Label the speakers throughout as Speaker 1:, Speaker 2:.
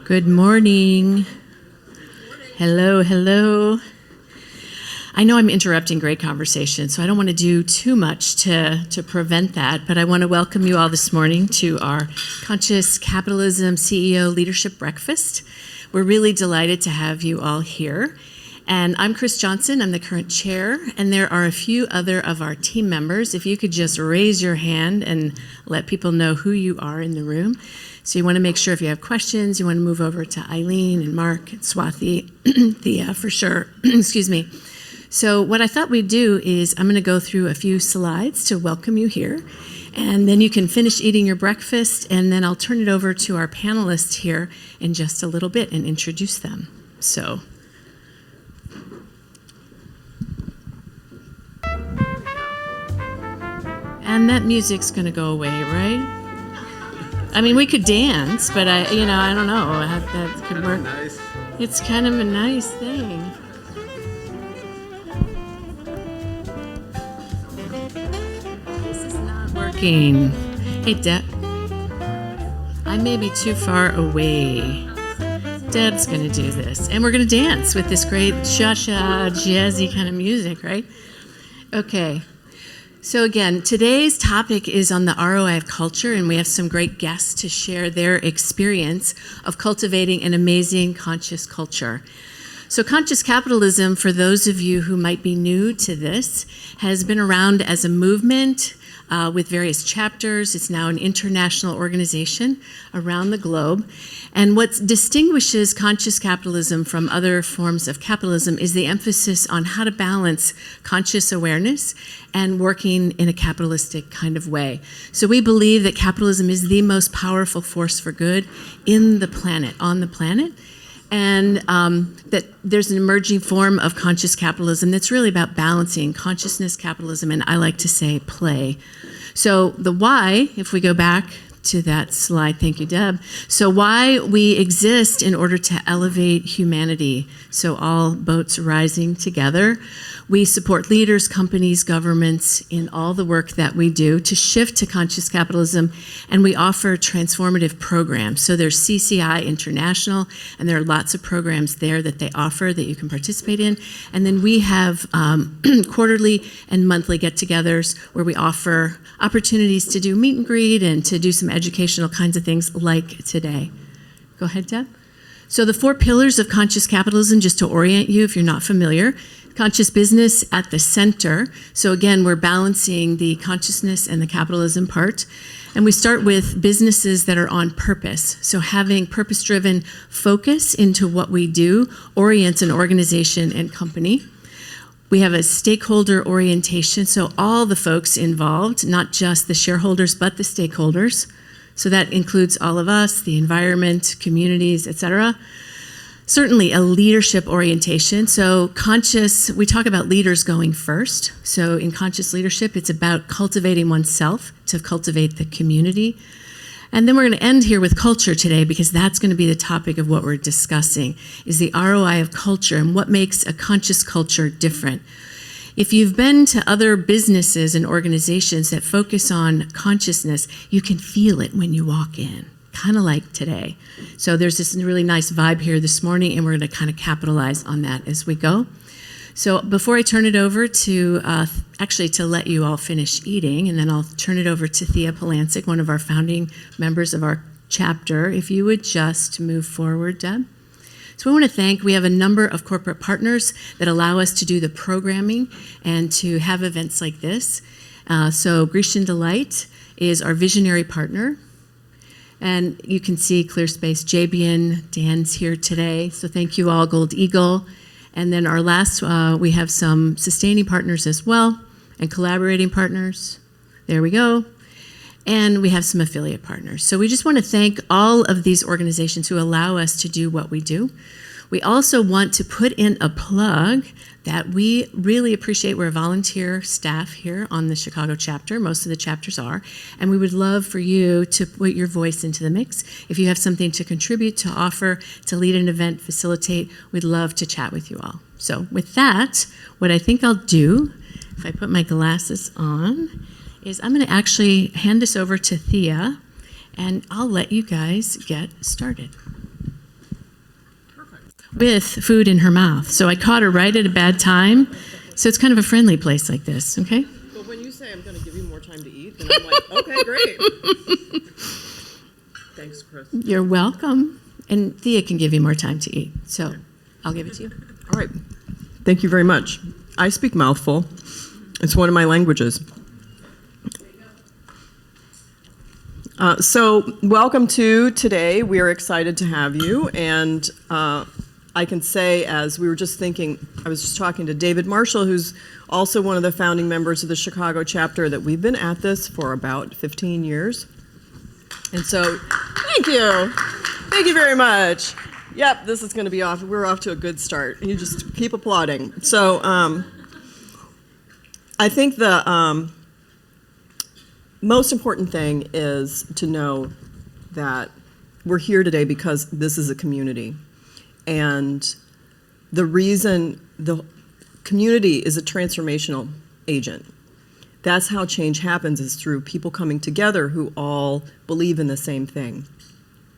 Speaker 1: Good morning. Hello, hello. I know I'm interrupting great conversation, so I don't want to do too much to prevent that, but I want to welcome you all this morning to our Conscious Capitalism CEO Leadership Breakfast. We're really delighted to have you all here. And I'm Chris Johnson, I'm the current chair, and there are a few other of our team members. If you could just raise your hand and let people know who you are in the room. So you want to make sure if you have questions, you want to move over to Eileen and Mark and Swathi, Thea for sure, excuse me. So what I thought we'd do is I'm going to go through a few slides to welcome you here, and then you can finish eating your breakfast, and then I'll turn it over to our panelists here in just a little bit and introduce them. So. And that music's going to go away, right? I mean, we could dance, but I don't know. That could work. Nice. It's kind of a nice thing. This is not working. Hey, Deb. I may be too far away. Deb's going to do this. And we're going to dance with this great cha-cha, jazzy kind of music, right? Okay. So again, today's topic is on the ROI of culture, and we have some great guests to share their experience of cultivating an amazing conscious culture. So conscious capitalism, for those of you who might be new to this, has been around as a movement with various chapters. It's now an international organization around the globe. And what distinguishes conscious capitalism from other forms of capitalism is the emphasis on how to balance conscious awareness and working in a capitalistic kind of way. So we believe that capitalism is the most powerful force for good in the planet, on the planet. And that there's an emerging form of conscious capitalism that's really about balancing consciousness, capitalism, and I like to say play. So the why, if we go back to that slide, thank you, Deb. So why we exist in order to elevate humanity. So all boats rising together. We support leaders, companies, governments in all the work that we do to shift to conscious capitalism, and we offer transformative programs. So there's CCI International, and there are lots of programs there that they offer that you can participate in. And then we have quarterly and monthly get-togethers where we offer opportunities to do meet and greet and to do some educational kinds of things like today. Go ahead, Deb. So the 4 pillars of conscious capitalism, just to orient you if you're not familiar. Conscious business at the center. So again, we're balancing the consciousness and the capitalism part. And we start with businesses that are on purpose. So having purpose-driven focus into what we do orients an organization and company. We have a stakeholder orientation, so all the folks involved, not just the shareholders, but the stakeholders. So that includes all of us, the environment, communities, etc. Certainly a leadership orientation. So conscious, we talk about leaders going first. So in conscious leadership, it's about cultivating oneself to cultivate the community. And then we're going to end here with culture today, because that's going to be the topic of what we're discussing, is the ROI of culture and what makes a conscious culture different. If you've been to other businesses and organizations that focus on consciousness, you can feel it when you walk in, kind of like today. So there's this really nice vibe here this morning, and we're going to kind of capitalize on that as we go. So before I turn it over to, to let you all finish eating, and then I'll turn it over to Thea Polancic, one of our founding members of our chapter. If you would just move forward, Deb. So we want to thank, we have a number of corporate partners that allow us to do the programming and to have events like this. So Grecian Delight is our visionary partner. And you can see ClearSpace, Jabian, Dan's here today. So thank you all, Gold Eagle. And then our last, we have some sustaining partners as well and collaborating partners. There we go. And we have some affiliate partners. So we just want to thank all of these organizations who allow us to do what we do. We also want to put in a plug that we really appreciate. We're a volunteer staff here on the Chicago chapter. Most of the chapters are. And we would love for you to put your voice into the mix. If you have something to contribute, to offer, to lead an event, facilitate, we'd love to chat with you all. So with that, what I think I'll do, if I put my glasses on, is I'm going to actually hand this over to Thea, and I'll let you guys get started. with food in her mouth. So I caught her right at a bad time. So it's kind of a friendly place like this, okay?
Speaker 2: Well, when you say I'm going to give you more time to eat, then I'm like, okay, great. Thanks, Chris.
Speaker 1: You're welcome. And Thea can give you more time to eat. So I'll give it to you.
Speaker 2: All right. Thank you very much. I speak mouthful. It's one of my languages. So welcome to today. We are excited to have you. And I can say, as we were just thinking, I was just talking to David Marshall, who's also one of the founding members of the Chicago chapter, that we've been at this for about 15 years. And so, thank you. Thank you very much. Yep, this is going to be off. We're off to a good start. You just keep applauding. So I think the most important thing is to know that we're here today because this is a community. And the reason the community is a transformational agent. That's how change happens, is through people coming together who all believe in the same thing.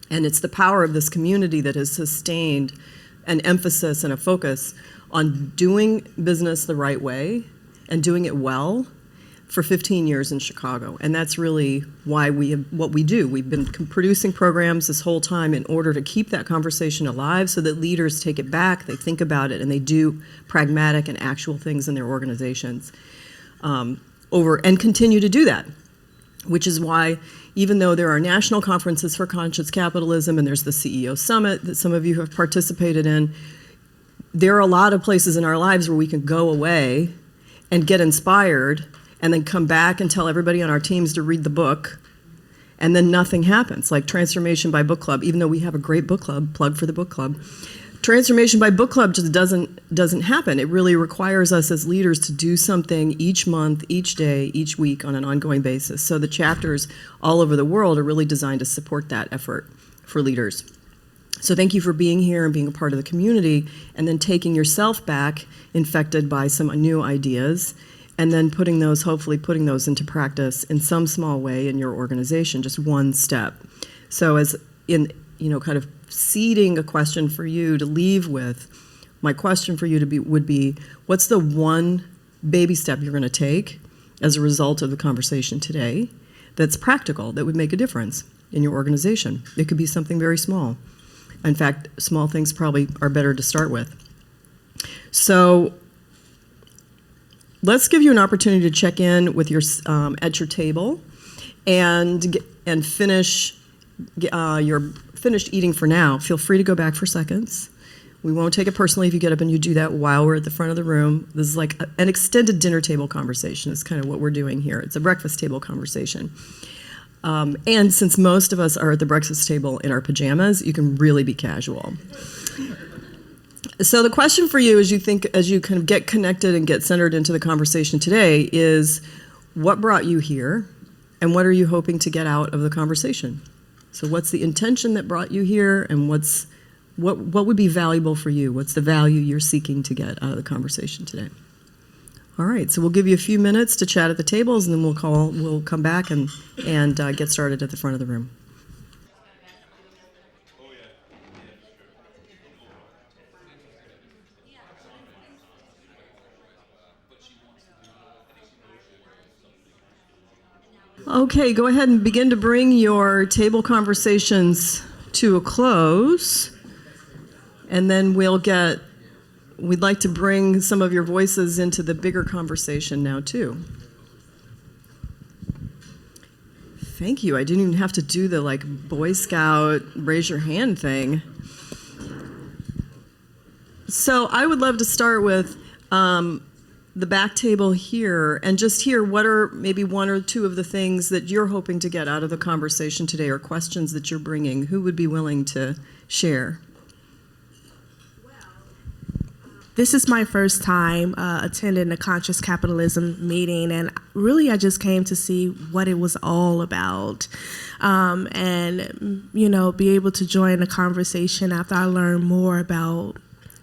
Speaker 2: And it's the power of this community that has sustained an emphasis and a focus on doing business the right way and doing it well for 15 years in Chicago. And that's really why we have what we do. We've been producing programs this whole time in order to keep that conversation alive so that leaders take it back, they think about it, and they do pragmatic and actual things in their organizations and continue to do that, which is why even though there are national conferences for conscious capitalism and there's the CEO Summit that some of you have participated in, there are a lot of places in our lives where we can go away and get inspired and then come back and tell everybody on our teams to read the book, and then nothing happens. Like Transformation by Book Club, even though we have a great book club, plug for the book club, Transformation by Book Club just doesn't happen. It really requires us as leaders to do something each month, each day, each week on an ongoing basis. So the chapters all over the world are really designed to support that effort for leaders. So thank you for being here and being a part of the community, and then taking yourself back, infected by some new ideas, and then hopefully putting those into practice in some small way in your organization, just one step. So as in, kind of seeding a question for you to leave with, my question for you would be, what's the one baby step you're going to take as a result of the conversation today that's practical, that would make a difference in your organization? It could be something very small. In fact, small things probably are better to start with. So let's give you an opportunity to check in with your at your table and finish your finished eating for now. Feel free to go back for seconds. We won't take it personally if you get up and you do that while we're at the front of the room. This is like an extended dinner table conversation is kind of what we're doing here. It's a breakfast table conversation. And since most of us are at the breakfast table in our pajamas, you can really be casual. So the question for you as you kind of get connected and get centered into the conversation today is, what brought you here and what are you hoping to get out of the conversation? So what's the intention that brought you here, and what would be valuable for you? What's the value you're seeking to get out of the conversation today? All right, so we'll give you a few minutes to chat at the tables, and then we'll come back and get started at the front of the room. Okay, go ahead and begin to bring your table conversations to a close, and then we'd like to bring some of your voices into the bigger conversation now too. Thank you. I didn't even have to do the Boy Scout raise your hand thing. So I would love to start with the back table here and just hear what are maybe one or two of the things that you're hoping to get out of the conversation today, or questions that you're bringing. Who would be willing to share?
Speaker 3: This is my first time attending a Conscious Capitalism meeting, and really I just came to see what it was all about, and be able to join the conversation after I learned more about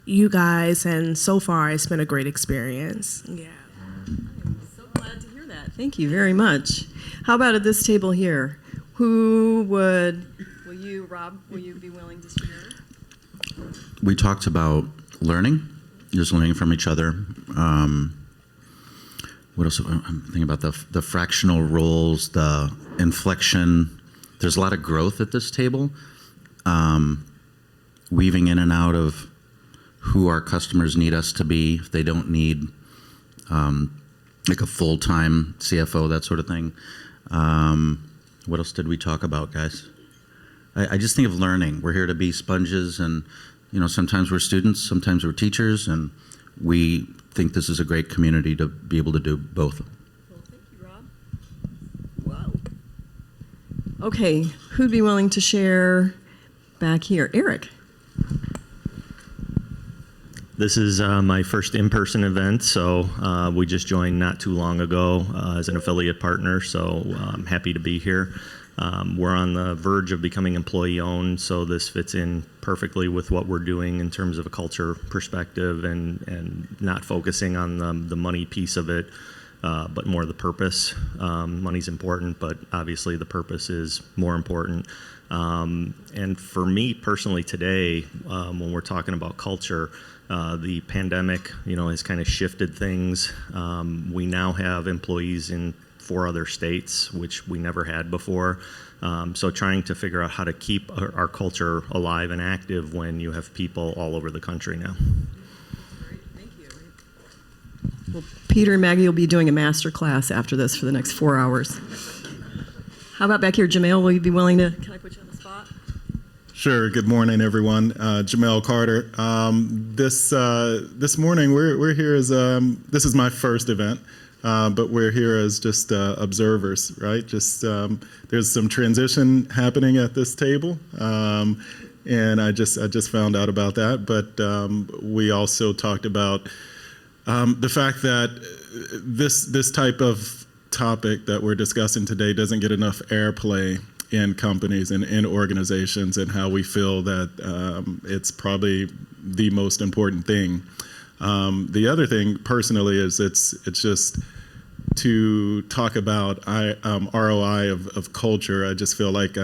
Speaker 3: you guys, and so far it's been a great experience. Yeah.
Speaker 2: I'm so glad to hear that. Thank you very much. How about at this table here? Rob, will you be willing to share?
Speaker 4: we talked about learning, just learning from each other. What else? I'm thinking about the fractional roles, the inflection. There's a lot of growth at this table, weaving in and out of who our customers need us to be. If they don't need like a full-time CFO, that sort of thing. What else did we talk about, guys? I just think of learning. We're here to be sponges, and sometimes we're students, sometimes we're teachers, and we think this is a great community to be able to do both.
Speaker 2: Well, thank you, Rob. Wow. Okay, who'd be willing to share back here? Eric.
Speaker 5: This is my first in-person event, so we just joined not too long ago as an affiliate partner, so I'm happy to be here. We're on the verge of becoming employee-owned, so this fits in perfectly with what we're doing in terms of a culture perspective and not focusing on the money piece of it, but more the purpose. Money's important, but obviously the purpose is more important. And for me personally today, when we're talking about culture, the pandemic, has kind of shifted things. We now have employees in 4 other states, which we never had before. So trying to figure out how to keep our culture alive and active when you have people all over the country now.
Speaker 2: Great, thank you. Well, Peter and Maggie will be doing a master class after this for the next 4 hours. How about back here, Jamel? Will you be willing to? Can I put you on the spot?
Speaker 6: Sure. Good morning, everyone. Jamel Carter. This morning we're here as this is my first event, but we're here as just observers, right? Just there's some transition happening at this table, and I just found out about that. But we also talked about the fact that this type of topic that we're discussing today doesn't get enough airplay in companies and in organizations, and how we feel that it's probably the most important thing. The other thing personally is it's just to talk about ROI of culture. I just feel like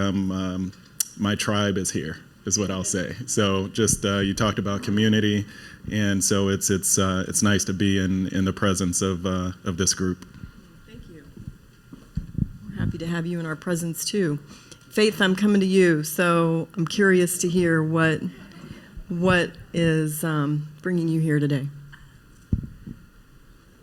Speaker 6: my tribe is here, is what I'll say. So just you talked about community, and so it's nice to be in the presence of this group.
Speaker 2: Thank you. We're happy to have you in our presence too. Faith, I'm coming to you. So I'm curious to hear what is bringing you here today.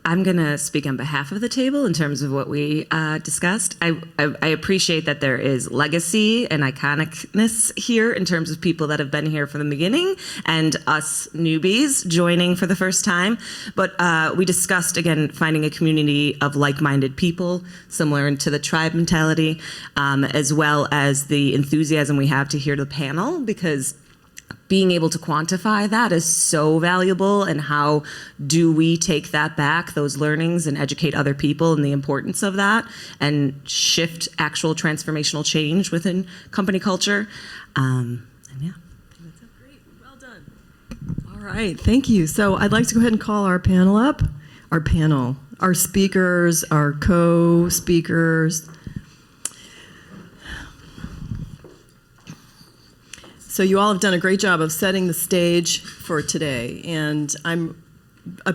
Speaker 7: I'm going to speak on behalf of the table in terms of what we discussed. I appreciate that there is legacy and iconicness here in terms of people that have been here from the beginning and us newbies joining for the first time. But we discussed, again, finding a community of like-minded people, similar to the tribe mentality, as well as the enthusiasm we have to hear the panel, because being able to quantify that is so valuable. And how do we take that back, those learnings, and educate other people in the importance of that and shift actual transformational change within company culture? And yeah.
Speaker 2: That's great. Well done. All right. Thank you. So I'd like to go ahead and call our panel up. Our speakers, our co-speakers. So you all have done a great job of setting the stage for today, and I'm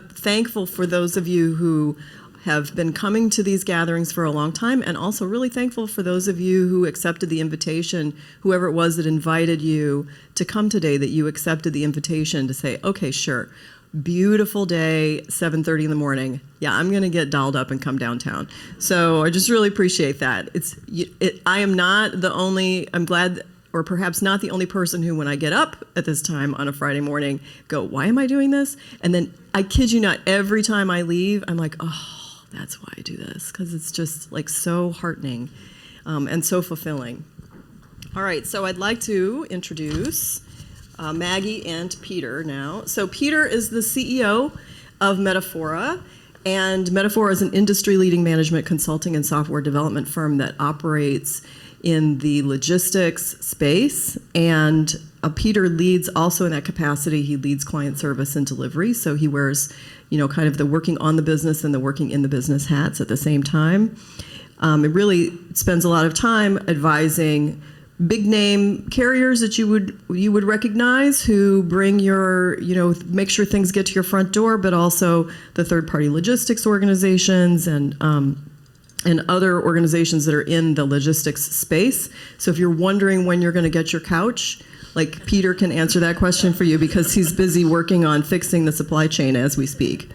Speaker 2: thankful for those of you who have been coming to these gatherings for a long time, and also really thankful for those of you who accepted the invitation, whoever it was that invited you to come today, that you accepted the invitation to say, okay, sure, beautiful day, 7:30 in the morning. Yeah, I'm going to get dolled up and come downtown. So I just really appreciate that. I am not the only, I'm glad, or perhaps not the only person who, when I get up at this time on a Friday morning, go, why am I doing this? And then, I kid you not, every time I leave, I'm like, oh, that's why I do this, because it's just like so heartening and so fulfilling. All right, so I'd like to introduce Maggie and Peter now. So Peter is the CEO of Metafora, and Metafora is an industry-leading management consulting and software development firm that operates in the logistics space, and Peter leads also in that capacity. He leads client service and delivery, so he wears, kind of the working on the business and the working in the business hats at the same time. It really spends a lot of time advising big name carriers that you would recognize who bring your, make sure things get to your front door, but also the third-party logistics organizations and other organizations that are in the logistics space. So if you're wondering when you're going to get your couch, like Peter can answer that question for you because he's busy working on fixing the supply chain as we speak.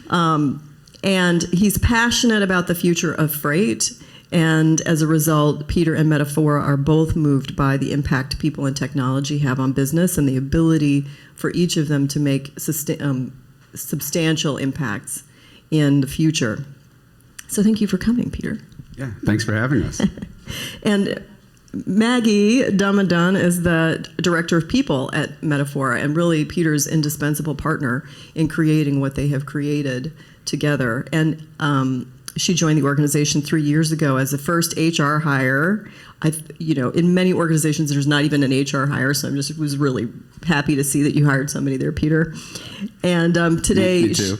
Speaker 2: And he's passionate about the future of freight. And as a result, Peter and Metafora are both moved by the impact people and technology have on business and the ability for each of them to make substantial impacts in the future. So thank you for coming, Peter.
Speaker 8: Yeah, thanks for having us.
Speaker 2: And Maggie Domondon is the Director of People at Metafora, and really Peter's indispensable partner in creating what they have created together. And she joined the organization 3 years ago as the first HR hire. In many organizations, there's not even an HR hire, so was really happy to see that you hired somebody there, Peter. And today,
Speaker 8: me too.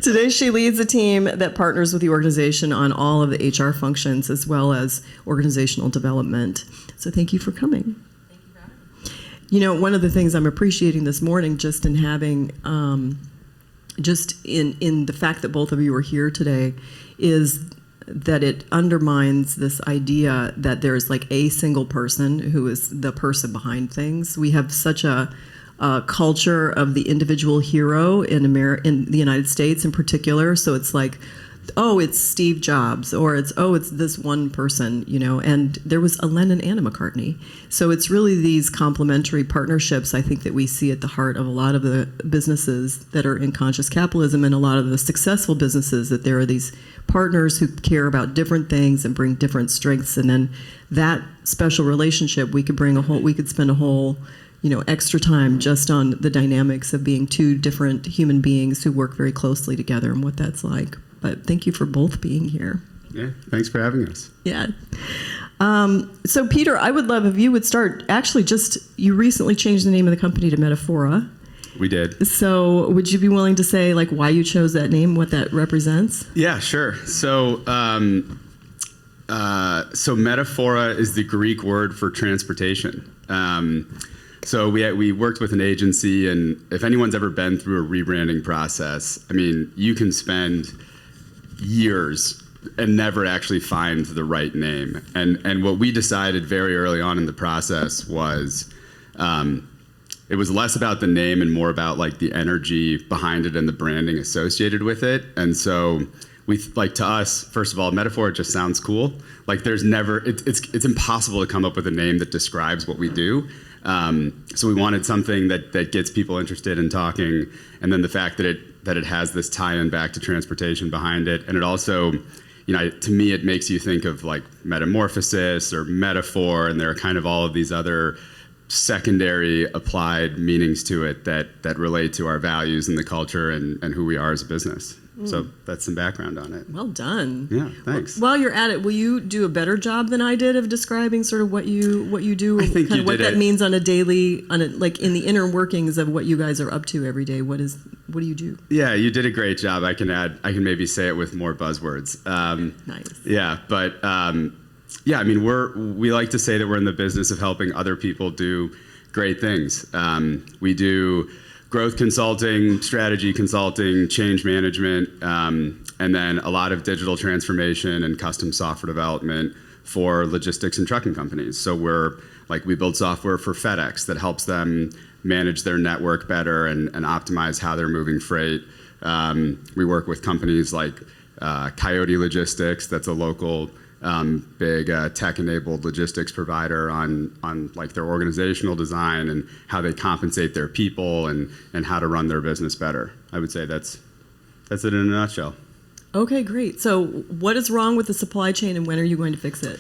Speaker 2: Today she leads a team that partners with the organization on all of the HR functions as well as organizational development. So thank you for coming.
Speaker 7: Thank you for having me.
Speaker 2: One of the things I'm appreciating this morning, just in having, just in the fact that both of you are here today, is that it undermines this idea that there's like a single person who is the person behind things. We have such a culture of the individual hero in the United States in particular. So it's like, oh, it's Steve Jobs, or it's this one person, and there was a Lennon and a McCartney. So it's really these complementary partnerships, I think, that we see at the heart of a lot of the businesses that are in conscious capitalism and a lot of the successful businesses, that there are these partners who care about different things and bring different strengths. And then that special relationship, we could spend a whole extra time just on the dynamics of being two different human beings who work very closely together and what that's like. But thank you for both being here.
Speaker 8: Yeah, thanks for having us.
Speaker 2: Yeah. So Peter, I would love if you would start. Actually, you recently changed the name of the company to Metafora.
Speaker 8: We did.
Speaker 2: So would you be willing to say why you chose that name, what that represents?
Speaker 8: Yeah, sure. So Metafora is the Greek word for transportation. So we worked with an agency, and if anyone's ever been through a rebranding process, you can spend years and never actually find the right name. And what we decided very early on in the process was it was less about the name and more about the energy behind it and the branding associated with it. And so to us, first of all, Metafora just sounds cool. It's impossible to come up with a name that describes what we do. So we wanted something that gets people interested in talking, and then the fact that it has this tie-in back to transportation behind it, and it also, to me, it makes you think of metamorphosis or metaphor, and there are kind of all of these other secondary applied meanings to it that relate to our values and the culture and who we are as a business. So that's some background on it.
Speaker 2: Well done.
Speaker 8: Yeah, thanks.
Speaker 2: While you're at it, will you do a better job than I did of describing sort of what you do?
Speaker 8: I think
Speaker 2: kind
Speaker 8: you
Speaker 2: of what
Speaker 8: did
Speaker 2: that
Speaker 8: it.
Speaker 2: means on a daily, in the inner workings of what you guys are up to every day. What do you do?
Speaker 8: Yeah, you did a great job. I can maybe say it with more buzzwords.
Speaker 2: Nice.
Speaker 8: Yeah, but we like to say that we're in the business of helping other people do great things. We do growth consulting, strategy consulting, change management, and then a lot of digital transformation and custom software development for logistics and trucking companies. So we build software for FedEx that helps them manage their network better and optimize how they're moving freight. We work with companies like Coyote Logistics, that's a local big tech-enabled logistics provider on their organizational design and how they compensate their people and how to run their business better. I would say that's it in a nutshell.
Speaker 2: Okay, great. So what is wrong with the supply chain, and when are you going to fix it?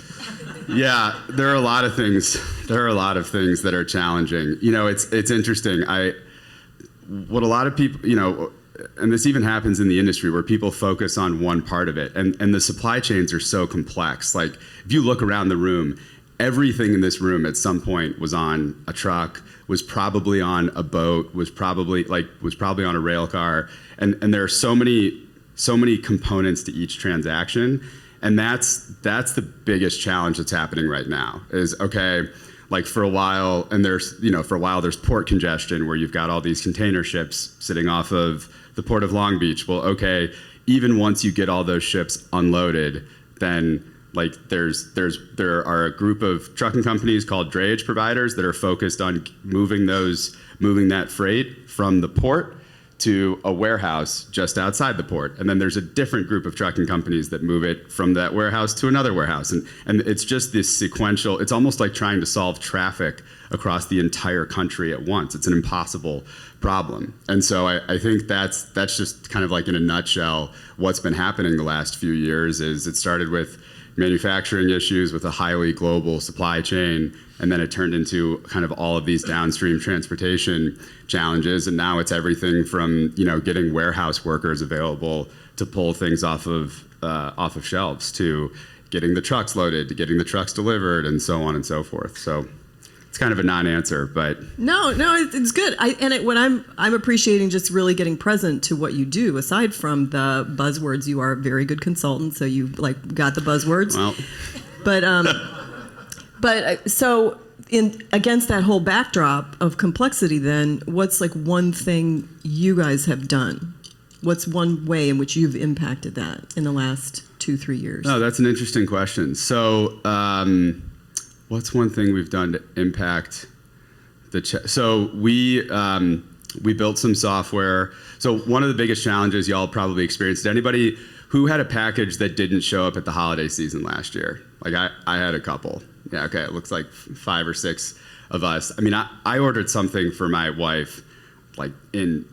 Speaker 8: Yeah, there are a lot of things. There are a lot of things that are challenging. It's interesting. What a lot of people, and this even happens in the industry where people focus on one part of it, and the supply chains are so complex. If you look around the room, everything in this room at some point was on a truck, was probably on a boat, was probably on a rail car, and there are so many components to each transaction, And that's the biggest challenge that's happening right now is, okay, like for a while, and for a while there's port congestion where you've got all these container ships sitting off of the port of Long Beach. Well, okay, even once you get all those ships unloaded, then like there are a group of trucking companies called drayage providers that are focused on moving that freight from the port to a warehouse just outside the port. And then there's a different group of trucking companies that move it from that warehouse to another warehouse. And it's just this sequential, it's almost like trying to solve traffic across the entire country at once. It's an impossible problem. And so I think that's just kind of like in a nutshell what's been happening the last few years. Is it started with manufacturing issues with a highly global supply chain, and then it turned into kind of all of these downstream transportation challenges, and now it's everything from getting warehouse workers available to pull things off of shelves, to getting the trucks loaded, to getting the trucks delivered, and so on and so forth. So it's kind of a non-answer, but
Speaker 2: No, it's good. What I'm appreciating just really getting present to what you do. Aside from the buzzwords, you are a very good consultant, so you like got the buzzwords.
Speaker 8: well,
Speaker 2: But so against that whole backdrop of complexity, then what's like one thing you guys have done? What's one way in which you've impacted that in the last 2-3 years?
Speaker 8: no, that's an interesting question. So what's one thing we've done to impact so we built some software. So one of the biggest challenges y'all probably experienced, anybody who had a package that didn't show up at the holiday season last year? Like I had a couple. Yeah, okay, it looks like 5 or 6 of us. I mean, I ordered something for my wife like in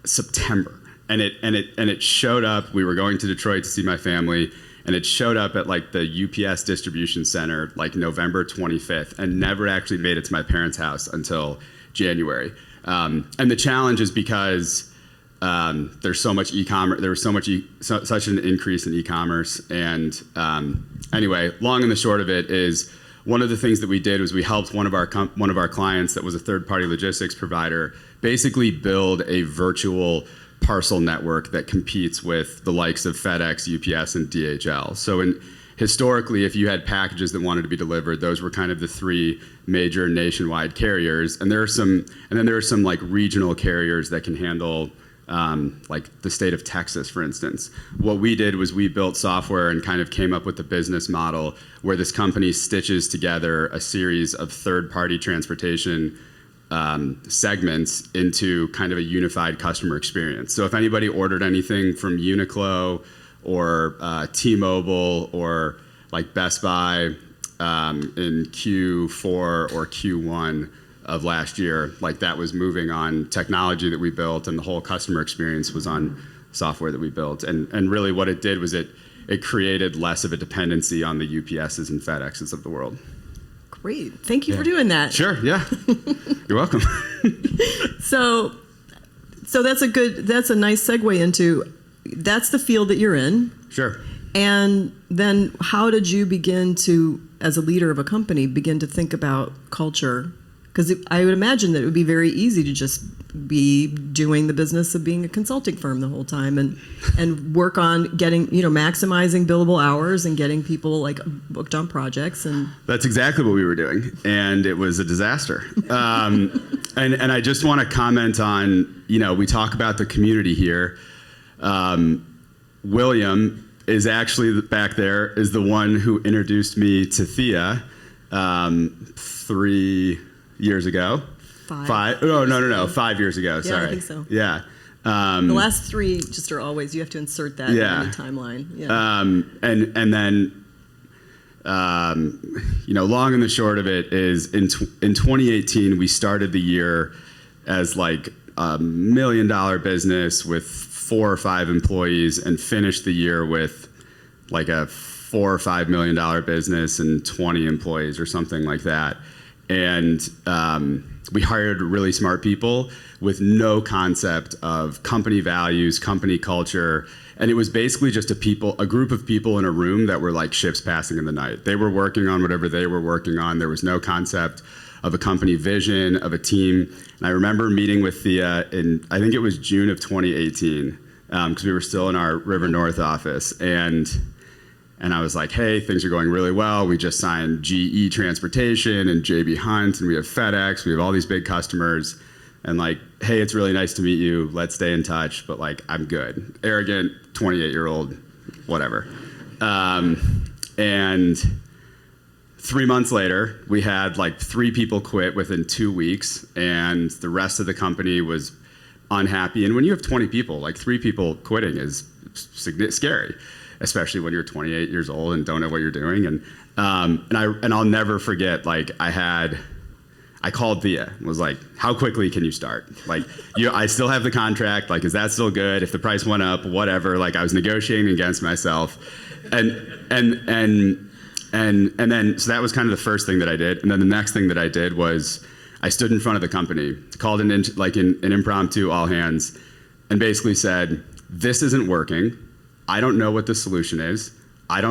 Speaker 8: September, and it showed up. We were going to Detroit to see my family, and it showed up at like the UPS distribution center like November 25th, and never actually made it to my parents' house until January. And the challenge is because there's so much e-commerce. There was such an increase in e-commerce, and anyway, long and the short of it is, one of the things that we did was we helped one of our clients that was a third-party logistics provider basically build a virtual parcel network that competes with the likes of FedEx, UPS, and DHL. So historically, if you had packages that wanted to be delivered, those were kind of the 3 major nationwide carriers, and there are some like regional carriers that can handle like the state of Texas, for instance. What we did was we built software and kind of came up with a business model where this company stitches together a series of third-party transportation segments into kind of a unified customer experience. So if anybody ordered anything from Uniqlo or T-Mobile or like Best Buy in Q4 or Q1 of last year, like that was moving on technology that we built, and the whole customer experience was on software that we built. And really what it did was it created less of a dependency on the UPSs and FedExes of the world.
Speaker 2: Great. Thank you for doing that.
Speaker 8: Sure, yeah. You're welcome.
Speaker 2: So that's a nice segue into, that's the field that you're in.
Speaker 8: Sure.
Speaker 2: And then how did you begin to, as a leader of a company, begin to think about culture? Because I would imagine that it would be very easy to just be doing the business of being a consulting firm the whole time and work on getting, maximizing billable hours and getting people like booked on projects. And
Speaker 8: that's exactly what we were doing, and it was a disaster. And I just want to comment on, we talk about the community here. William is actually back there, is the one who introduced me to Thea 3 years ago.
Speaker 2: 5.
Speaker 8: No, 5 years ago.
Speaker 2: Yeah,
Speaker 8: sorry.
Speaker 2: I think so.
Speaker 8: Yeah.
Speaker 2: The last 3 just are always, you have to insert that in the timeline. Yeah.
Speaker 8: And then, long and the short of it is in 2018, we started the year as like $1 million business with 4 or 5 employees, and finished the year with like a $4 or $5 million business and 20 employees or something like that. And we hired really smart people with no concept of company values, company culture, and it was basically just a group of people in a room that were like ships passing in the night. They were working on whatever they were working on. There was no concept of a company vision, of a team. And I remember meeting with Thea in, I think it was June of 2018, because we were still in our River North office. And And I was like, hey, things are going really well. We just signed GE Transportation and JB Hunt, and we have FedEx. We have all these big customers. And like, hey, it's really nice to meet you. Let's stay in touch. But like, I'm good. Arrogant, 28-year-old, whatever. And 3 months later, we had like 3 people quit within 2 weeks, and the rest of the company was unhappy. And when you have 20 people, like 3 people quitting is scary, especially when you're 28 years old and don't know what you're doing. And I'll never forget, like I called Thea and was like, how quickly can you start? Like, I still have the contract. Like, is that still good? If the price went up, whatever. Like, I was negotiating against myself. And then, so that was kind of the first thing that I did. And then the next thing that I did was I stood in front of the company, called an impromptu all hands, and basically said, this isn't working. I don't know what the solution is. But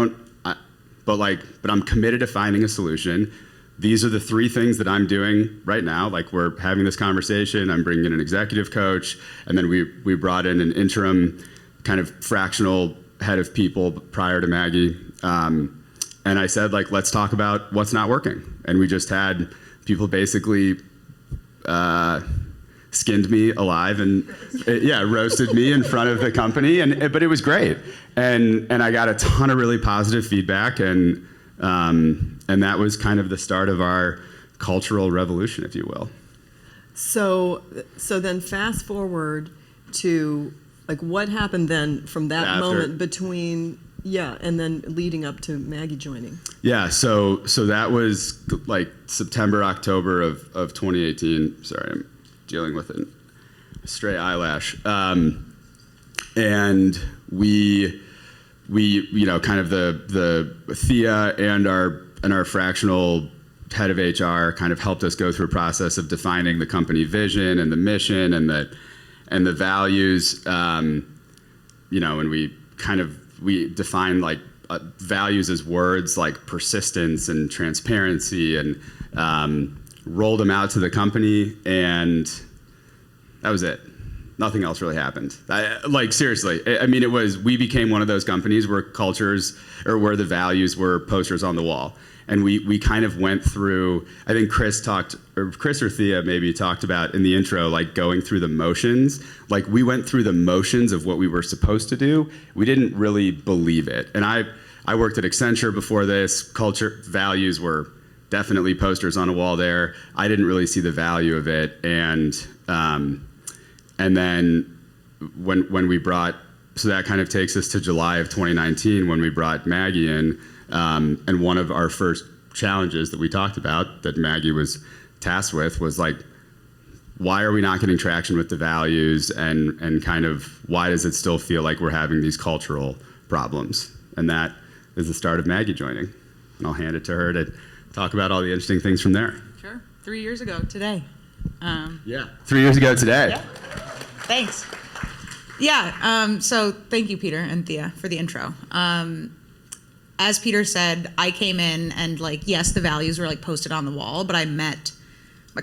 Speaker 8: I'm committed to finding a solution. These are the 3 things that I'm doing right now. Like, we're having this conversation. I'm bringing in an executive coach, and then we brought in an interim kind of fractional head of people prior to Maggie. And I said, like, let's talk about what's not working. And we just had people basically skinned me alive and roasted me in front of the company. But it was great. And I got a ton of really positive feedback, and that was kind of the start of our cultural revolution, if you will.
Speaker 2: So then fast forward to like what happened then from that moment between and then leading up to Maggie joining. Yeah, so that was like September, October of 2018. Sorry, I'm dealing with a stray eyelash. And we kind of the Thea and our fractional head of HR kind of helped us go through a process of defining the company vision and the mission and the values. And we defined like values as words like persistence and transparency, and rolled them out to the company, and that was it. Nothing else really happened. Seriously, I mean, we became one of those companies where where the values were posters on the wall. And we kind of went through, I think Chris or Thea maybe talked about in the intro, like going through the motions. Like, we went through the motions of what we were supposed to do. We didn't really believe it. And I worked at Accenture before this. Culture values were definitely posters on a wall there. I didn't really see the value of it. And then when we brought, so that kind of takes us to July of 2019 when we brought Maggie in. And one of our first challenges that we talked about that Maggie was tasked with was like, why are we not getting traction with the values, and kind of why does it still feel like we're having these cultural problems? And that is the start of Maggie joining. And I'll hand it to her to talk about all the interesting things from there.
Speaker 9: Sure. 3 years ago today.
Speaker 8: 3 years ago today.
Speaker 9: Yeah. Thanks. So thank you, Peter and Thea, for the intro. As Peter said, I came in and yes, the values were posted on the wall, but I met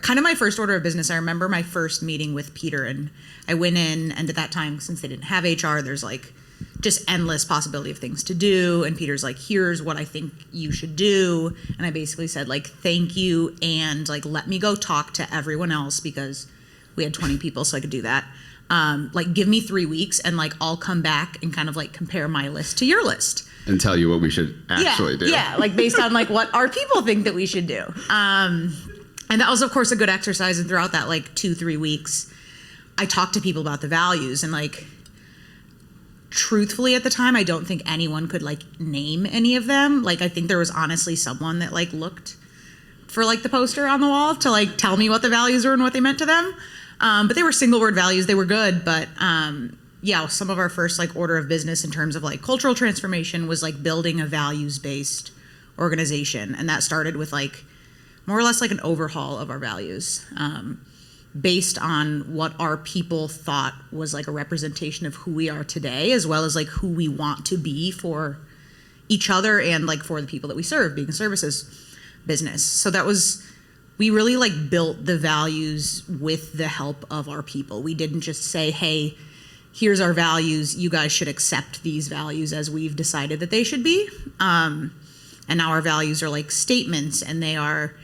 Speaker 9: kind of my first order of business. I remember my first meeting with Peter, and I went in, and at that time, since they didn't have HR, there's just endless possibility of things to do. And Peter's like, here's what I think you should do. And I basically said thank you. And let me go talk to everyone else, because we had 20 people, so I could do that. Give me 3 weeks, and I'll come back and kind of compare my list to your list.
Speaker 8: And tell you what we should actually do.
Speaker 9: Yeah, based on what our people think that we should do. And that was, of course, a good exercise. And throughout that 2-3 weeks, I talked to people about the values. And truthfully, at the time, I don't think anyone could name any of them. I think there was honestly someone that looked for the poster on the wall to tell me what the values were and what they meant to them. But they were single word values. They were good, but some of our first order of business in terms of cultural transformation was building a values-based organization, and that started with more or less an overhaul of our values, based on what our people thought was a representation of who we are today, as well as who we want to be for each other and for the people that we serve, being a services business. So that was, we really built the values with the help of our people. We didn't just say, hey, here's our values, you guys should accept these values as we've decided that they should be. And now our values are like statements, and they are,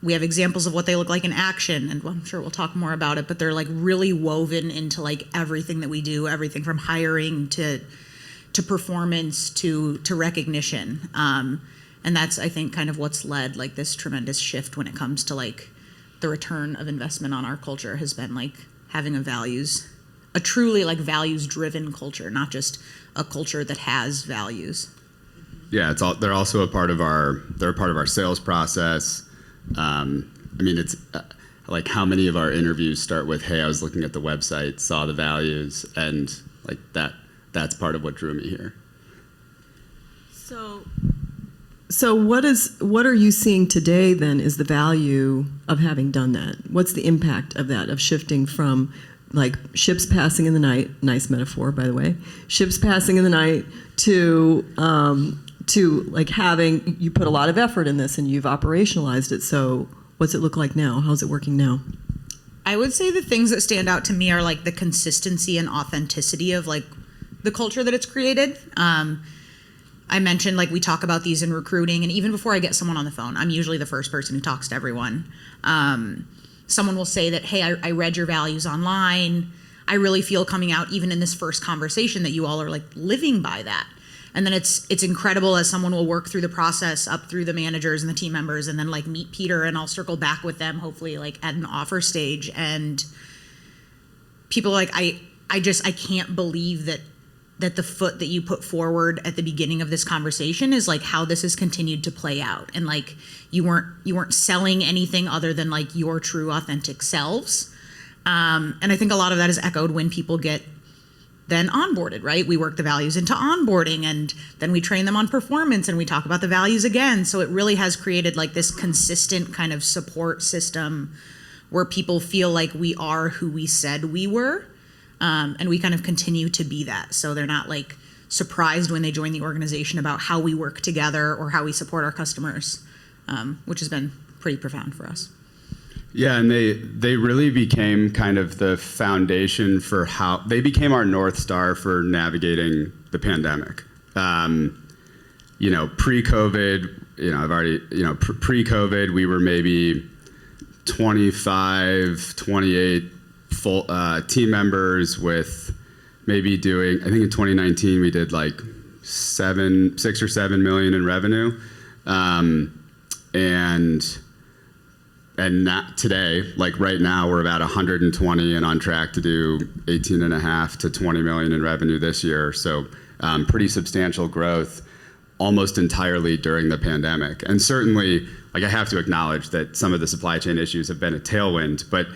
Speaker 9: we have examples of what they look like in action, and I'm sure we'll talk more about it, but they're like really woven into like everything that we do, everything from hiring to performance to recognition. And that's, I think, kind of what's led like this tremendous shift when it comes to like the return of investment on our culture has been like having a truly like values-driven culture, not just a culture that has values.
Speaker 8: Yeah, they're also they're a part of our sales process. I mean, it's like how many of our interviews start with, "Hey, I was looking at the website, saw the values," and like that's part of what drew me here.
Speaker 2: So what are you seeing today then is the value of having done that? What's the impact of that, of shifting from like ships passing in the night, nice metaphor by the way, ships passing in the night to like having, you put a lot of effort in this and you've operationalized it. So what's it look like now? How's it working now?
Speaker 9: I would say the things that stand out to me are like the consistency and authenticity of like the culture that it's created. I mentioned like we talk about these in recruiting, and even before I get someone on the phone, I'm usually the first person who talks to everyone. Someone will say that, "Hey, I read your values online. I really feel coming out even in this first conversation that you all are like living by that." And then it's incredible as someone will work through the process up through the managers and the team members, and then like meet Peter, and I'll circle back with them hopefully like at an offer stage, and people are like, I can't believe that the foot that you put forward at the beginning of this conversation is like how this has continued to play out, and like you weren't selling anything other than like your true authentic selves. And I think a lot of that is echoed when people get then onboarded, right? We work the values into onboarding, and then we train them on performance, and we talk about the values again. So it really has created like this consistent kind of support system where people feel like we are who we said we were. And we kind of continue to be that. So they're not like surprised when they join the organization about how we work together or how we support our customers, which has been pretty profound for us.
Speaker 8: Yeah, and they really became kind of the foundation for how they became our North Star for navigating the pandemic. Pre-COVID, pre-COVID, we were maybe 25, 28 full team members with maybe doing, I think in 2019 we did like 6 or 7 million in revenue, and not today, like right now we're about 120 and on track to do 18.5 to 20 million in revenue this year. So pretty substantial growth almost entirely during the pandemic. And certainly, like I have to acknowledge that some of the supply chain issues have been a tailwind, but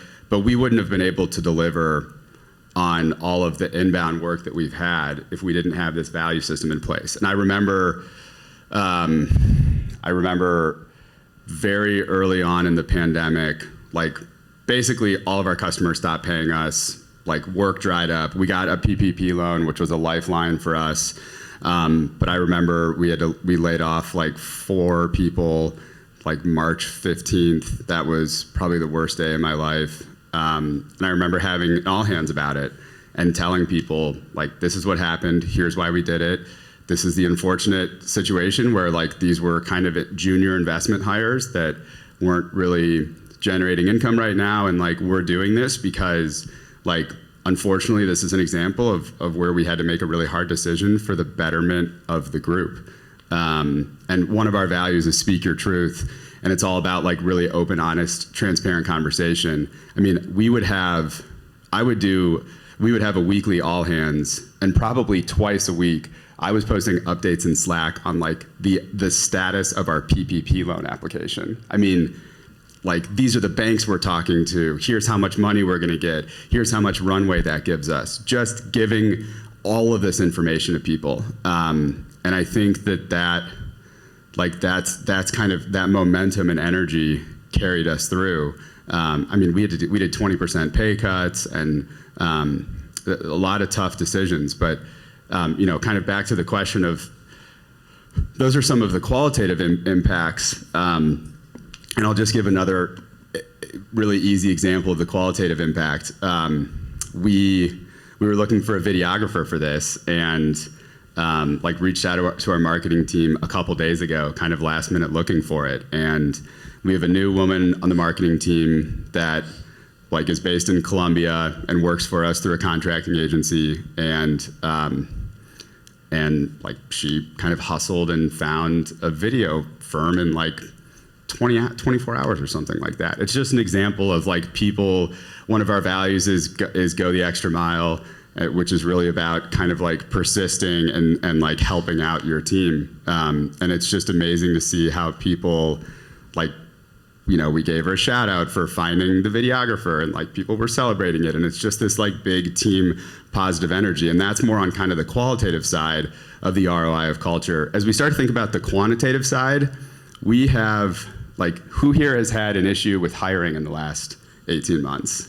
Speaker 8: we wouldn't have been able to deliver on all of the inbound work that we've had if we didn't have this value system in place. And I remember very early on in the pandemic, like basically all of our customers stopped paying us, like work dried up. We got a PPP loan, which was a lifeline for us. But I remember we laid off like 4 people, like March 15th. That was probably the worst day of my life. And I remember having an all hands about it and telling people like, this is what happened. Here's why we did it. This is the unfortunate situation where like these were kind of junior investment hires that weren't really generating income right now. And like, we're doing this because like, unfortunately, this is an example of where we had to make a really hard decision for the betterment of the group. And one of our values is speak your truth. And it's all about like really open, honest, transparent conversation. I mean, we would have a weekly all hands, and probably twice a week, I was posting updates in Slack on like the status of our PPP loan application. I mean, like these are the banks we're talking to. Here's how much money we're gonna get. Here's how much runway that gives us. Just giving all of this information to people. And I think that's kind of that momentum and energy carried us through. I mean, we did 20% pay cuts and a lot of tough decisions. But kind of back to the question of, those are some of the qualitative impacts. And I'll just give another really easy example of the qualitative impact. We we were looking for a videographer for this, and like reached out to our marketing team a couple days ago, kind of last minute looking for it. And we have a new woman on the marketing team that like is based in Colombia and works for us through a contracting agency. And like she kind of hustled and found a video firm in like 24 hours or something like that. It's just an example of like people, one of our values is go the extra mile, which is really about kind of like persisting and like helping out your team. And it's just amazing to see how people like, you know, we gave her a shout out for finding the videographer and like people were celebrating it. And it's just this like big team positive energy. And that's more on kind of the qualitative side of the ROI of culture. As we start to think about the quantitative side, we have like, who here has had an issue with hiring in the last 18 months?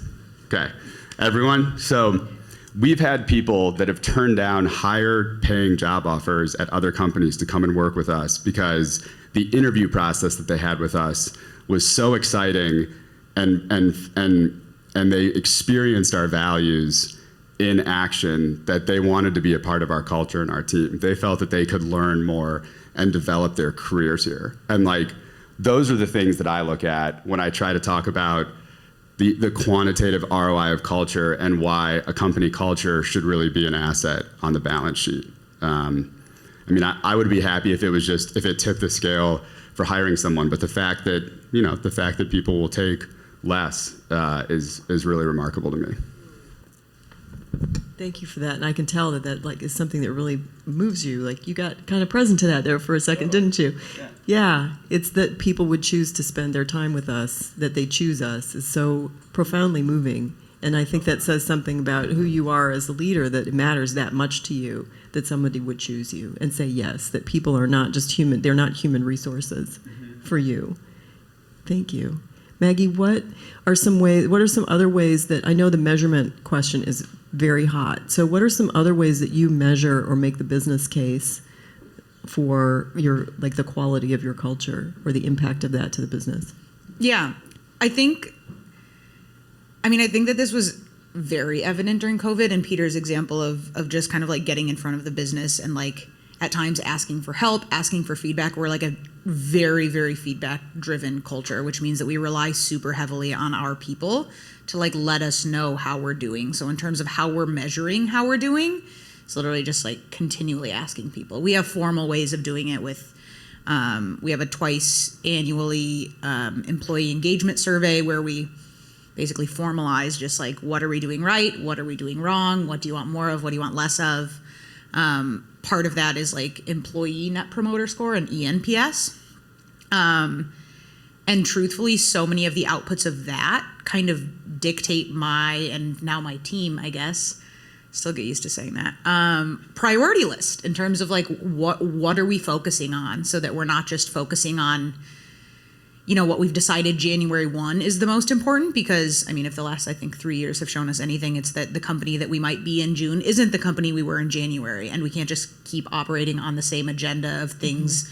Speaker 8: Okay, everyone? So we've had people that have turned down higher paying job offers at other companies to come and work with us because the interview process that they had with us was so exciting, and they experienced our values in action that they wanted to be a part of our culture and our team. They felt that they could learn more and develop their careers here. And like, those are the things that I look at when I try to talk about the quantitative ROI of culture and why a company culture should really be an asset on the balance sheet. I mean, I would be happy if it tipped the scale for hiring someone, but the fact that people will take less is really remarkable to me.
Speaker 2: Thank you for that, and I can tell that like is something that really moves you. Like you got kind of present to that there for a second, didn't you? Yeah, it's that people would choose to spend their time with us, that they choose us, is so profoundly moving. And I think that says something about who you are as a leader, that it matters that much to you that somebody would choose you and say yes, that people are not just human, they're not human resources for you. Thank you. Maggie, what are some other ways that, I know the measurement question is very hot, so what are some other ways that you measure or make the business case for your, like the quality of your culture or the impact of that to the business?
Speaker 9: Yeah, I think that this was very evident during COVID, and Peter's example of just kind of like getting in front of the business and like at times asking for help, asking for feedback. We're like a very, very feedback driven culture, which means that we rely super heavily on our people to like let us know how we're doing. So in terms of how we're measuring how we're doing, it's literally just like continually asking people. We have formal ways of doing it with, we have a twice annually employee engagement survey where we basically formalize just like, what are we doing right? What are we doing wrong? What do you want more of? What do you want less of? Part of that is like employee net promoter score and ENPS. And truthfully, so many of the outputs of that kind of dictate and now my team, I guess, still get used to saying that, priority list in terms of like, what are we focusing on, so that we're not just focusing on, you know, what we've decided January 1 is the most important, because I mean, if the last, I think 3 years have shown us anything, it's that the company that we might be in June isn't the company we were in January, and we can't just keep operating on the same agenda of things,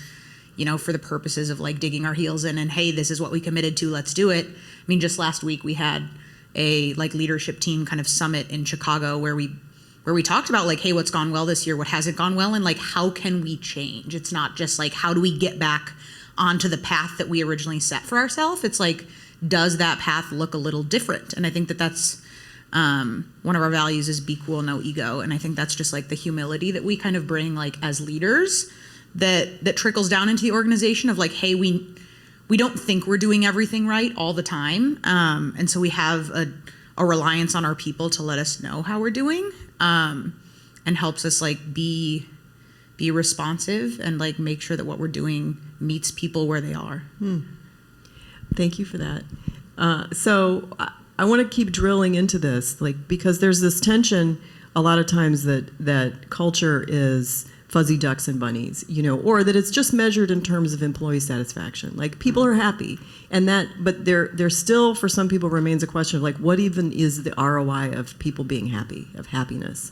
Speaker 9: you know, for the purposes of like digging our heels in and, hey, this is what we committed to, let's do it. I mean, just last week we had a like leadership team kind of summit in Chicago where we talked about like, hey, what's gone well this year, what hasn't gone well, and like, how can we change? It's not just like, how do we get back onto the path that we originally set for ourselves? It's like, does that path look a little different? And I think that that's one of our values is be cool, no ego. And I think that's just like the humility that we kind of bring like as leaders that trickles down into the organization of like, hey, we don't think we're doing everything right all the time. And so we have a reliance on our people to let us know how we're doing, and helps us like be responsive and like make sure that what we're doing meets people where they are.
Speaker 2: Thank you for that. So I want to keep drilling into this, like, because there's this tension a lot of times that culture is fuzzy ducks and bunnies, you know, or that it's just measured in terms of employee satisfaction. Like, people are happy, and that, but there still, for some people, remains a question of like, what even is the ROI of people being happy, of happiness?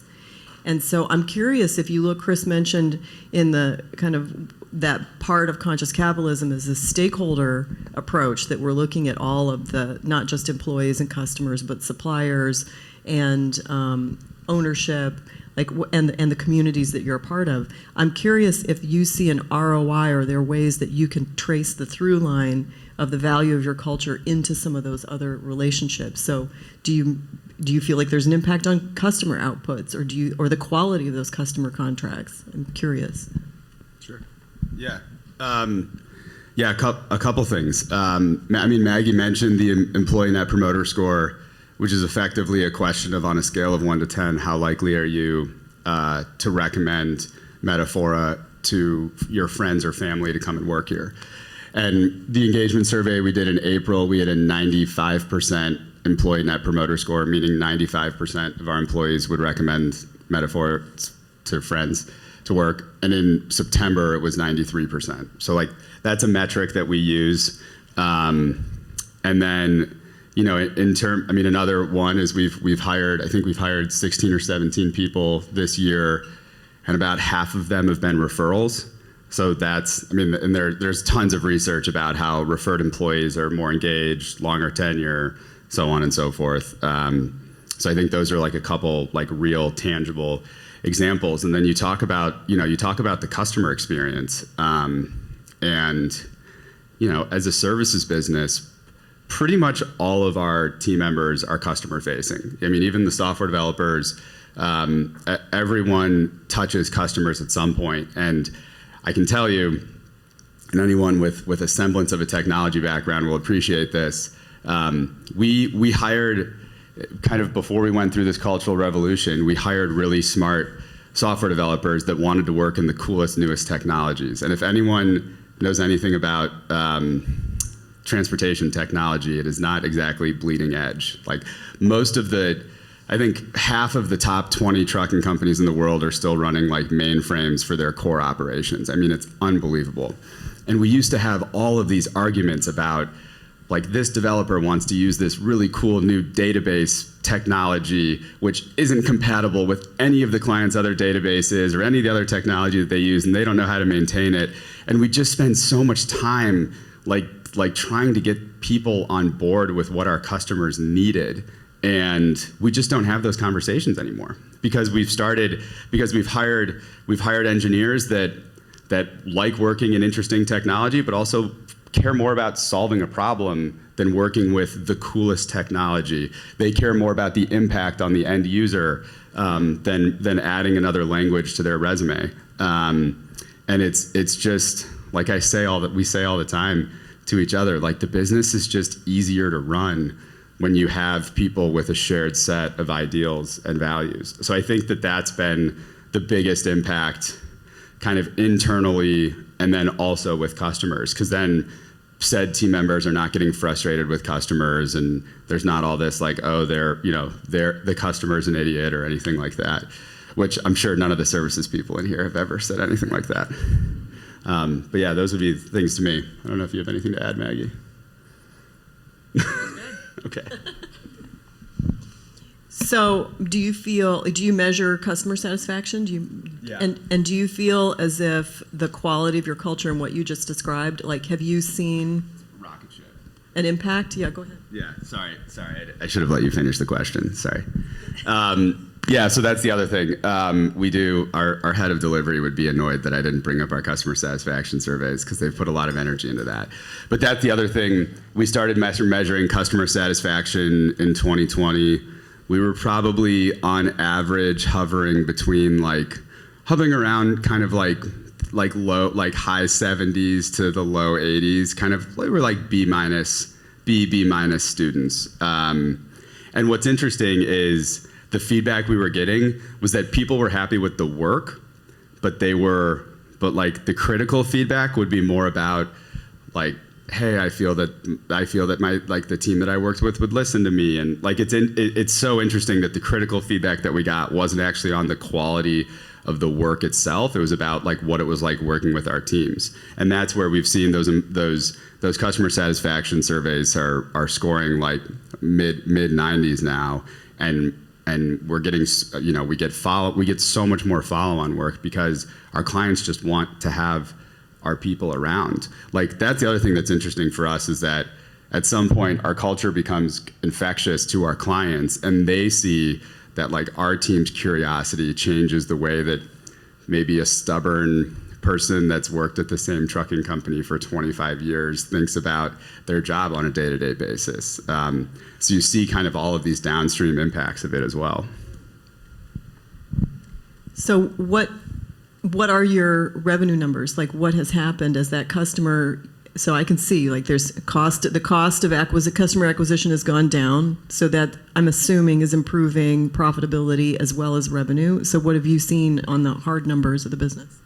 Speaker 2: And so I'm curious, if you look, Chris mentioned in the kind of that part of conscious capitalism is a stakeholder approach, that we're looking at all of the, not just employees and customers, but suppliers and ownership, like, and the communities that you're a part of. I'm curious if you see an ROI, or there are ways that you can trace the through line of the value of your culture into some of those other relationships. So do you feel like there's an impact on customer outputs, or the quality of those customer contracts? I'm curious.
Speaker 8: Sure. Yeah. A couple things. Maggie mentioned the employee net promoter score, which is effectively a question of, on a scale of 1 to 10, how likely are you to recommend Metafora to your friends or family to come and work here? And the engagement survey we did in April, we had a 95% employee net promoter score, meaning 95% of our employees would recommend Metafora to friends to work. And in September, it was 93%. So that's a metric that we use. And then, another one is we've hired 16 or 17 people this year, and about half of them have been referrals. So and there's tons of research about how referred employees are more engaged, longer tenure, so on and so forth. So I think those are a couple real tangible examples. And then you talk about the customer experience, and as a services business, pretty much all of our team members are customer facing. Even the software developers, everyone touches customers at some point. And I can tell you, and anyone with a semblance of a technology background will appreciate this. We hired, kind of before we went through this cultural revolution, we hired really smart software developers that wanted to work in the coolest, newest technologies. And if anyone knows anything about transportation technology, it is not exactly bleeding edge. I think half of the top 20 trucking companies in the world are still running mainframes for their core operations. It's unbelievable. And we used to have all of these arguments about this developer wants to use this really cool new database technology, which isn't compatible with any of the client's other databases or any of the other technology that they use, and they don't know how to maintain it. And we just spend so much time trying to get people on board with what our customers needed. And we just don't have those conversations anymore because we've hired engineers that like working in interesting technology, but also care more about solving a problem than working with the coolest technology. They care more about the impact on the end user than adding another language to their resume. And it's just we say all the time to each other, the business is just easier to run when you have people with a shared set of ideals and values. So I think that's been the biggest impact, kind of internally, and then also with customers, because then said team members are not getting frustrated with customers, and there's not all this the customer's an idiot or anything like that, which I'm sure none of the services people in here have ever said anything like that. But yeah, those would be things to me. I don't know if you have anything to add, Maggie. Okay.
Speaker 2: So do you measure customer satisfaction?
Speaker 8: Yeah.
Speaker 2: And do you feel as if the quality of your culture and what you just described, have you seen
Speaker 8: rocket ship
Speaker 2: an impact? Yeah, go ahead.
Speaker 8: Yeah, sorry. I should have let you finish the question. Sorry. Yeah, so that's the other thing. We do, our head of delivery would be annoyed that I didn't bring up our customer satisfaction surveys because they've put a lot of energy into that. But that's the other thing. We started measuring customer satisfaction in 2020. We were probably on average hovering around kind of low, high 70s to the low 80s, kind of, we were B minus students. And what's interesting is the feedback we were getting was that people were happy with the work, but the critical feedback would be more about hey, I feel that my the team that I worked with would listen to me, and it's so interesting that the critical feedback that we got wasn't actually on the quality of the work itself. It was about what it was like working with our teams, and that's where we've seen those customer satisfaction surveys are scoring mid 90s now, and we're getting we get so much more follow-on work because our clients just want to have our people around. That's the other thing that's interesting for us, is that at some point our culture becomes infectious to our clients, and they see that like our team's curiosity changes the way that maybe a stubborn person that's worked at the same trucking company for 25 years thinks about their job on a day-to-day basis. So you see kind of all of these downstream impacts of it as well.
Speaker 2: So what are your revenue numbers? Like what has happened as that customer, so I can see like there's the cost of customer acquisition has gone down, so that I'm assuming is improving profitability as well as revenue. So what have you seen on the hard numbers of the business?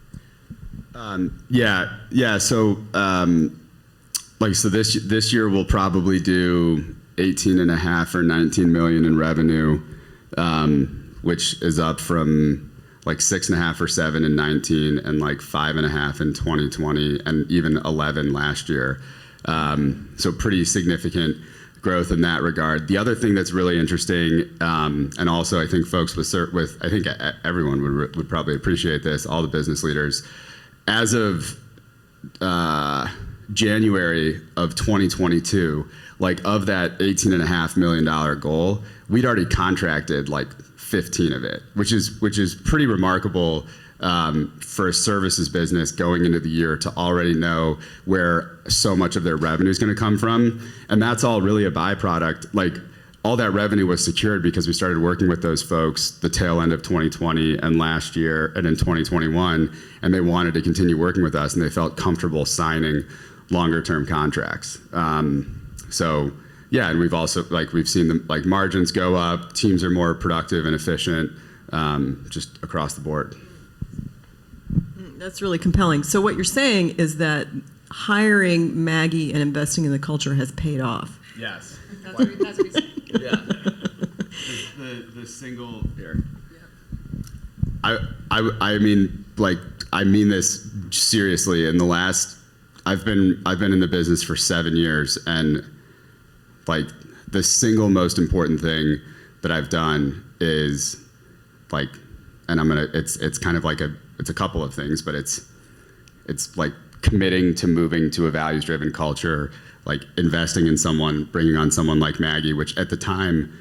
Speaker 8: So this year we'll probably do 18.5 or 19 million in revenue, which is up from like 6.5 or 7 in 19 and like 5.5 in 2020 and even 11 last year. So pretty significant growth in that regard. The other thing that's really interesting, and also I think folks I think everyone would probably appreciate this, all the business leaders, as of January of 2022, like of that $18.5 million goal, we'd already contracted like 15 of it, which is pretty remarkable for a services business going into the year to already know where so much of their revenue is going to come from. And that's all really a byproduct. Like all that revenue was secured because we started working with those folks the tail end of 2020 and last year and in 2021, and they wanted to continue working with us and they felt comfortable signing longer term contracts. So yeah, and we've also we've seen the margins go up, teams are more productive and efficient, just across the board.
Speaker 2: That's really compelling. So what you're saying is that hiring Maggie and investing in the culture has paid off.
Speaker 8: Yes.
Speaker 9: That's what he's saying.
Speaker 8: Yeah. The single here. I mean, like, I mean this seriously. In the last, I've been in the business for 7 years, and like the single most important thing that I've done is like, and it's kind of like it's a couple of things, but it's like committing to moving to a values-driven culture, like investing in someone, bringing on someone like Maggie, which at the time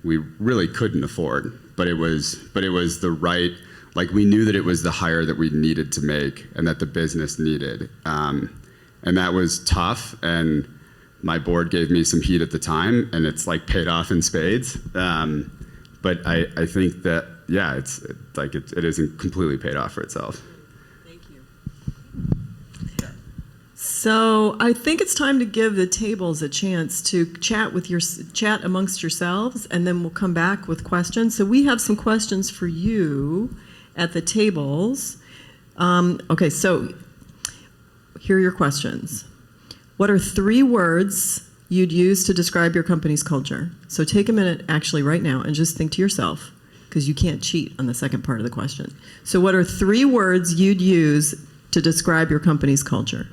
Speaker 8: we really couldn't afford, but it was the right, like we knew that it was the hire that we needed to make and that the business needed. And that was tough, and my board gave me some heat at the time, and it's like paid off in spades. But I think that, yeah, it isn't completely paid off for itself.
Speaker 2: Thank you. So I think it's time to give the tables a chance to chat amongst yourselves, and then we'll come back with questions. So we have some questions for you at the tables. Okay, so here are your questions. What are 3 words you'd use to describe your company's culture? So take a minute actually right now and just think to yourself, because you can't cheat on the second part of the question. So what are 3 words you'd use to describe your company's culture?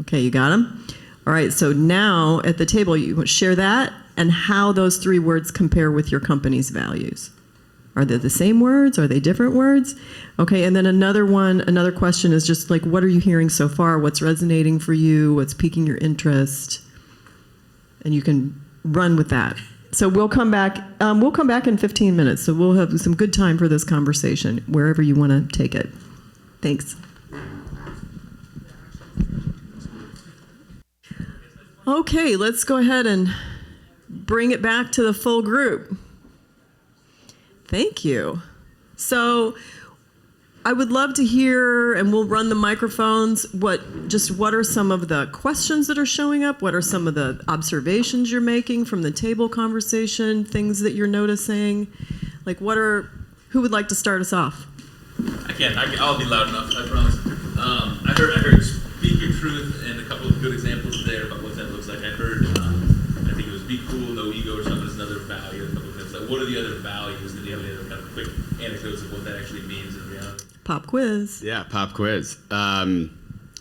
Speaker 2: Okay, you got them? All right, so now at the table, you share that and how those 3 words compare with your company's values. Are they the same words? Are they different words? Okay, and then another question is just like, what are you hearing so far? What's resonating for you? What's piquing your interest? And you can run with that. So we'll come back in 15 minutes. So we'll have some good time for this conversation, wherever you want to take it. Thanks. Okay, let's go ahead and bring it back to the full group. Thank you. So I would love to hear, and we'll run the microphones, what are some of the questions that are showing up? What are some of the observations you're making from the table conversation, things that you're noticing? Like who would like to start us off?
Speaker 10: I'll be loud enough, I promise. I heard speak your truth and a couple of good examples there about what that looks like. I heard, I think it was be cool, no ego or something is another value. A couple of things. Like, what are the other values? Do you have any other kind of quick anecdotes of what that actually means in reality?
Speaker 2: Pop quiz.
Speaker 8: Yeah, pop quiz. What?
Speaker 9: Can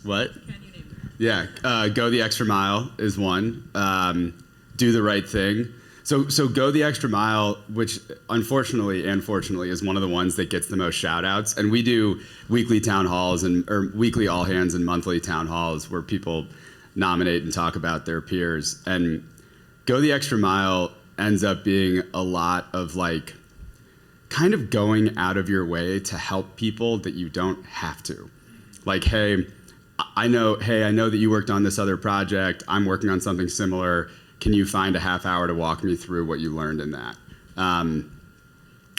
Speaker 9: you name them?
Speaker 8: Yeah, go the extra mile is one. Do the right thing. So go the extra mile, which unfortunately and fortunately is one of the ones that gets the most shout outs. And we do weekly town halls or weekly all hands and monthly town halls where people nominate and talk about their peers. And go the extra mile ends up being a lot of like kind of going out of your way to help people that you don't have to. Like, hey, I know that you worked on this other project. I'm working on something similar. Can you find a half hour to walk me through what you learned in that?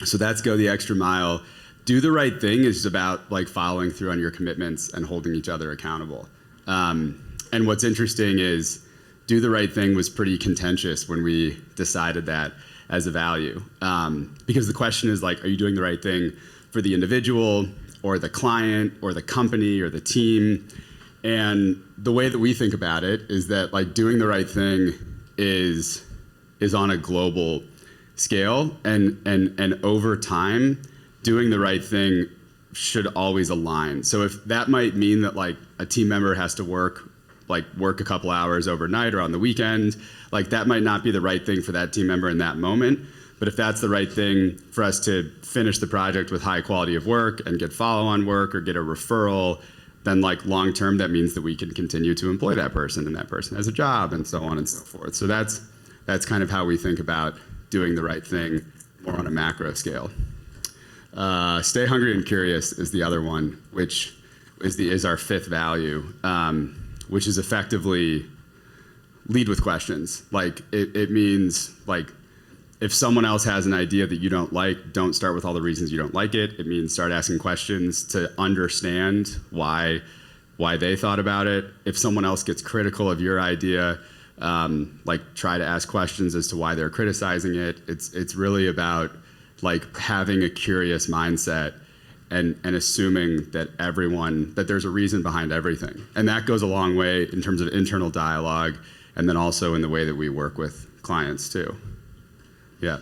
Speaker 8: So that's go the extra mile. Do the right thing is about like following through on your commitments and holding each other accountable. And what's interesting is do the right thing was pretty contentious when we decided that as a value. Because the question is like, are you doing the right thing for the individual or the client or the company or the team? And the way that we think about it is that like doing the right thing is on a global scale, and over time, doing the right thing should always align. So if that might mean that like a team member has to work a couple hours overnight or on the weekend, like that might not be the right thing for that team member in that moment. But if that's the right thing for us to finish the project with high quality of work and get follow-on work or get a referral, then like long term that means that we can continue to employ that person and that person has a job and so on and so forth. So that's kind of how we think about doing the right thing more on a macro scale. Stay hungry and curious is the other one, which is our fifth value, which is effectively lead with questions. Like it means like if someone else has an idea that you don't like, don't start with all the reasons you don't like it. It means start asking questions to understand why they thought about it. If someone else gets critical of your idea, like try to ask questions as to why they're criticizing it. It's really about like having a curious mindset and assuming that there's a reason behind everything. And that goes a long way in terms of internal dialogue and then also in the way that we work with clients too. Yeah.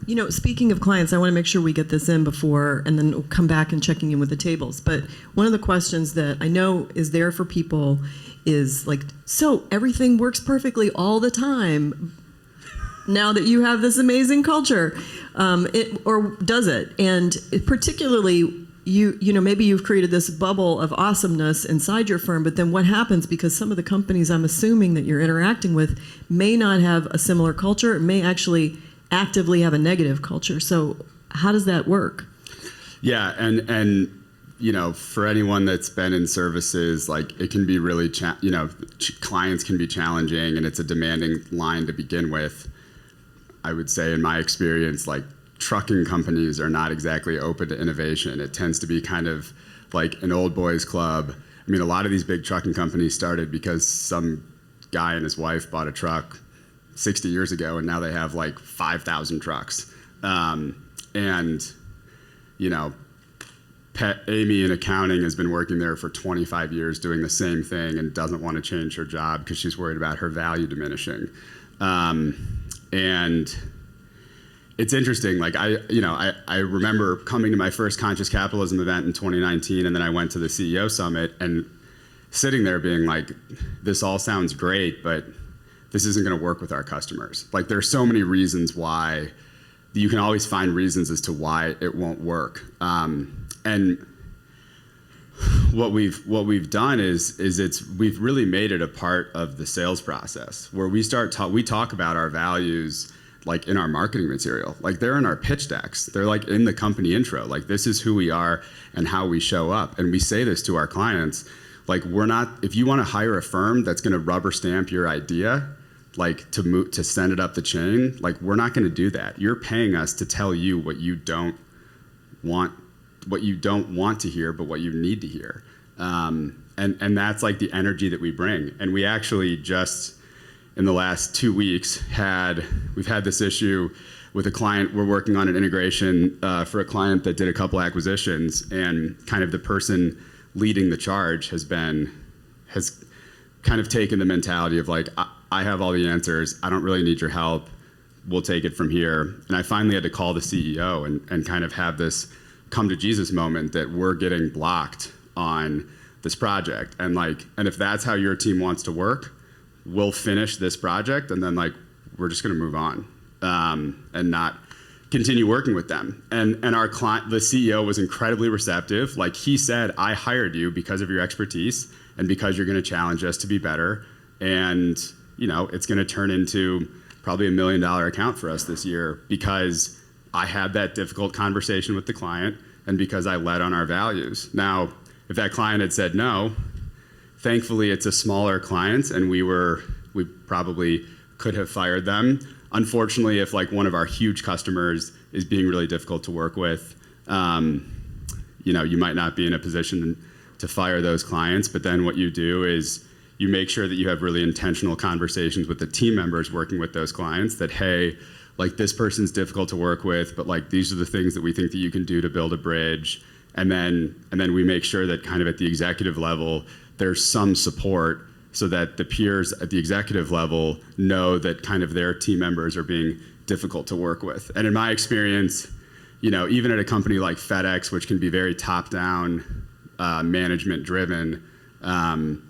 Speaker 2: You know, speaking of clients, I want to make sure we get this in before, and then we'll come back and checking in with the tables. But one of the questions that I know is there for people is like, so everything works perfectly all the time now that you have this amazing culture, or does it? And particularly, you know, maybe you've created this bubble of awesomeness inside your firm, but then what happens because some of the companies I'm assuming that you're interacting with may not have a similar culture, it may actually actively have a negative culture. So how does that work?
Speaker 8: Yeah, and you know, for anyone that's been in services, like it can be really, clients can be challenging and it's a demanding line to begin with. I would say in my experience, like trucking companies are not exactly open to innovation. It tends to be kind of like an old boys club. I mean, a lot of these big trucking companies started because some guy and his wife bought a truck 60 years ago and now they have like 5,000 trucks. And, you know, Amy in accounting has been working there for 25 years doing the same thing and doesn't want to change her job because she's worried about her value diminishing. And it's interesting, like I remember coming to my first Conscious Capitalism event in 2019, and then I went to the CEO Summit and sitting there being like, this all sounds great, but this isn't going to work with our customers. Like there's so many reasons why, you can always find reasons as to why it won't work. And what we've done is we've really made it a part of the sales process where we talk about our values like in our marketing material, like they're in our pitch decks, they're like in the company intro, like this is who we are and how we show up. And we say this to our clients, like if you want to hire a firm that's going to rubber stamp your idea, like to send it up the chain, like we're not going to do that. You're paying us to tell you what you don't want to hear, but what you need to hear. And that's like the energy that we bring. And we actually just in the last 2 weeks we've had this issue with a client. We're working on an integration for a client that did a couple acquisitions, and kind of the person leading the charge has kind of taken the mentality of like, I have all the answers. I don't really need your help. We'll take it from here. And I finally had to call the CEO and kind of have this come to Jesus moment that we're getting blocked on this project. And if that's how your team wants to work, we'll finish this project and then like, we're just going to move on and not continue working with them. And our client, the CEO, was incredibly receptive. Like, he said, I hired you because of your expertise and because you're going to challenge us to be better. And, you know, it's going to turn into probably $1 million account for us this year because I had that difficult conversation with the client and because I led on our values. Now, if that client had said no, thankfully it's a smaller client and we probably could have fired them. Unfortunately, if like one of our huge customers is being really difficult to work with, you know, you might not be in a position to fire those clients, but then what you do is you make sure that you have really intentional conversations with the team members working with those clients that, hey, like this person's difficult to work with, but like these are the things that we think that you can do to build a bridge. And then we make sure that kind of at the executive level, there's some support so that the peers at the executive level know that kind of their team members are being difficult to work with. And in my experience, you know, even at a company like FedEx, which can be very top-down, management driven, and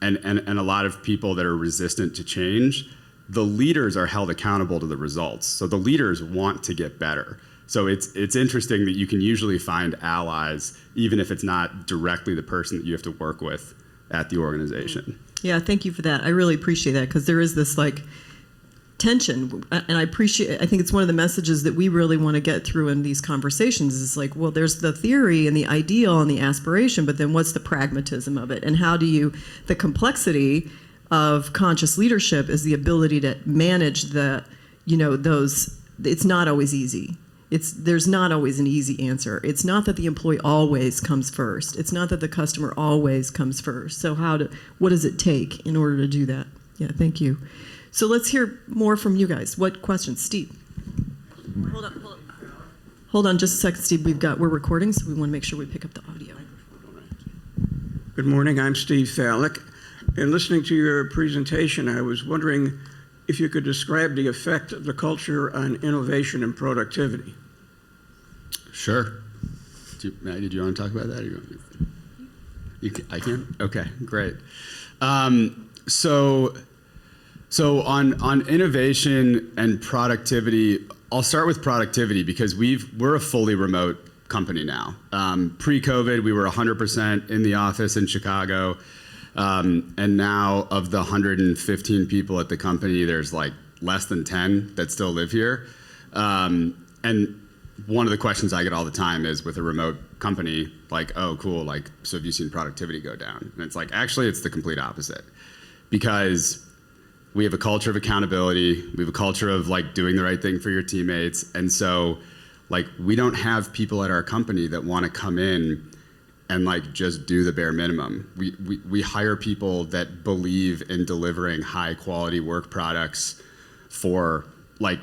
Speaker 8: a lot of people that are resistant to change, the leaders are held accountable to the results. So the leaders want to get better. So it's interesting that you can usually find allies, even if it's not directly the person that you have to work with at the organization.
Speaker 2: Yeah, thank you for that. I really appreciate that because there is this like tension, and I think it's one of the messages that we really want to get through in these conversations is like, well, there's the theory and the ideal and the aspiration, but then what's the pragmatism of it? And how do you, the complexity of conscious leadership is the ability to manage the, you know, those, it's not always easy. There's not always an easy answer. It's not that the employee always comes first. It's not that the customer always comes first. So what does it take in order to do that? Yeah, thank you. So let's hear more from you guys. What questions? Steve. Hold on just a second, Steve. We're recording, so we want to make sure we pick up the audio.
Speaker 11: Good morning, I'm Steve Fallick. In listening to your presentation, I was wondering if you could describe the effect of the culture on innovation and productivity.
Speaker 8: Sure. Maggie, did you want to talk about that? I can? Okay, great. So on innovation and productivity, I'll start with productivity because we're a fully remote company now. Pre-COVID, we were 100% in the office in Chicago. And now of the 115 people at the company, there's like less than 10 that still live here. And one of the questions I get all the time is with a remote company, like, oh, cool, like, so have you seen productivity go down? And it's like, actually, it's the complete opposite. Because we have a culture of accountability. We have a culture of like doing the right thing for your teammates. And so like, we don't have people at our company that want to come in and like just do the bare minimum. We hire people that believe in delivering high quality work products for like,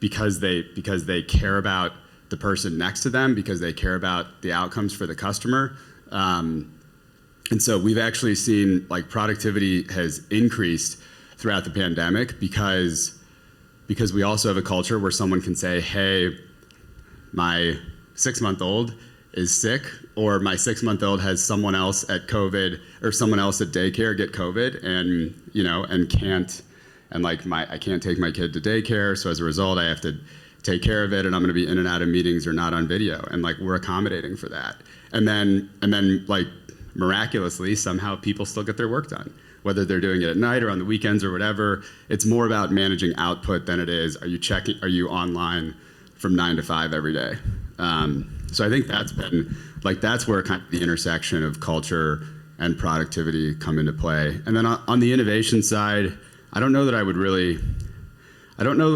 Speaker 8: because they care about the person next to them, because they care about the outcomes for the customer. And so we've actually seen like productivity has increased throughout the pandemic because we also have a culture where someone can say, hey, my 6-month-old is sick, or my 6-month-old has someone else at COVID or someone else at daycare get COVID and, you know, and can't, and like I can't take my kid to daycare. So as a result, I have to take care of it and I'm going to be in and out of meetings or not on video. And like, we're accommodating for that. And then like miraculously, somehow people still get their work done, whether they're doing it at night or on the weekends or whatever. It's more about managing output than it is, are you online from 9 to 5 every day? So I think that's where kind of the intersection of culture and productivity come into play. And then on the innovation side, I don't know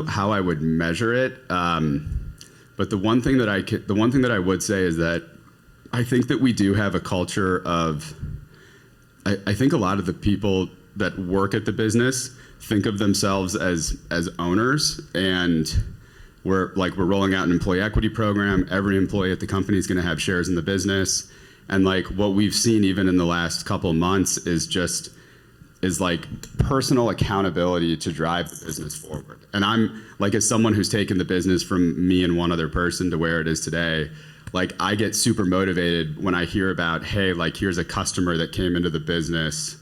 Speaker 8: how I would measure it. But the one thing that I would say is that I think that we do have a culture of, I think a lot of the people that work at the business think of themselves as owners, and we're rolling out an employee equity program. Every employee at the company is going to have shares in the business. And like what we've seen even in the last couple of months is like personal accountability to drive the business forward. And I'm like, as someone who's taken the business from me and one other person to where it is today, like I get super motivated when I hear about, hey, like here's a customer that came into the business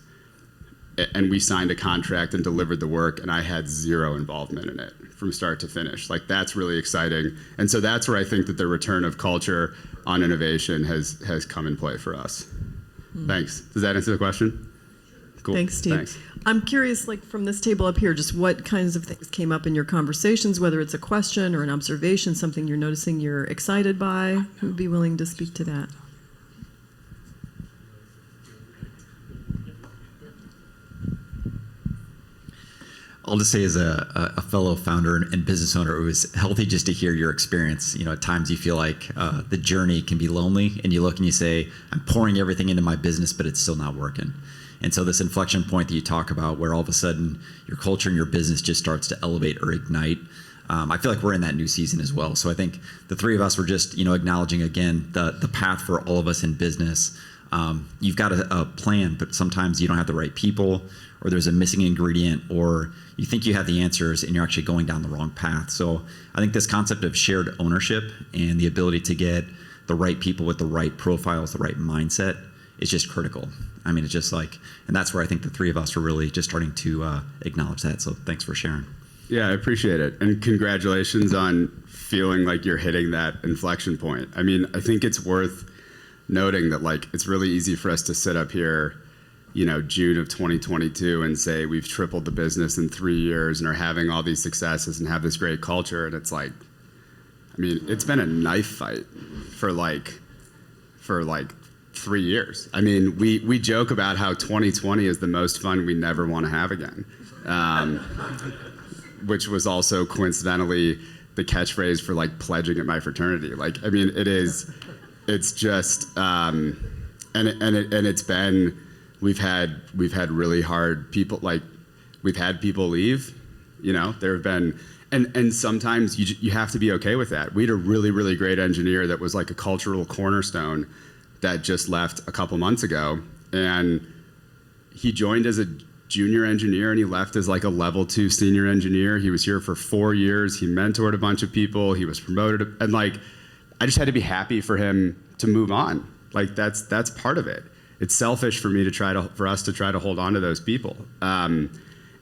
Speaker 8: and we signed a contract and delivered the work and I had zero involvement in it. from start to finish. Like, that's really exciting. And so that's where I think that the return of culture on innovation has come in play for us. Thanks. Does that answer the question? Cool.
Speaker 2: Thanks, Steve.
Speaker 8: Thanks.
Speaker 2: I'm curious, like from this table up here, just what kinds of things came up in your conversations, whether it's a question or an observation, something you're noticing you're excited by? Who would be willing to speak to that?
Speaker 12: I'll just say, as a fellow founder and business owner, it was healthy just to hear your experience. You know, at times you feel like the journey can be lonely, and you look and you say, I'm pouring everything into my business, but it's still not working. And so this inflection point that you talk about, where all of a sudden your culture and your business just starts to elevate or ignite, I feel like we're in that new season as well. So I think the three of us were just, acknowledging again the path for all of us in business. You've got a plan, but sometimes you don't have the right people, or there's a missing ingredient, or you think you have the answers and you're actually going down the wrong path. So I think this concept of shared ownership and the ability to get the right people with the right profiles, the right mindset, is just critical. I mean, it's just like, and that's where I think the three of us are really just starting to acknowledge that. So thanks for sharing.
Speaker 8: Yeah, I appreciate it. And congratulations on feeling like you're hitting that inflection point. I mean, I think it's worth noting that, like, it's really easy for us to sit up here, June of 2022 and say we've tripled the business in 3 years and are having all these successes and have this great culture. And it's like, I mean, it's been a knife fight for like 3 years. I mean, we joke about how 2020 is the most fun we never want to have again, which was also coincidentally the catchphrase for like pledging at my fraternity. Like, I mean, it's just, and it's been, we've had really hard people, like we've had people leave, there have been, and sometimes you have to be okay with that. We had a really, really great engineer that was like a cultural cornerstone that just left a couple months ago, and he joined as a junior engineer and he left as like a level 2 senior engineer. He was here for 4 years. He mentored a bunch of people. He was promoted, and like, I just had to be happy for him to move on. Like, that's part of it. It's selfish for me for us to try to hold on to those people. And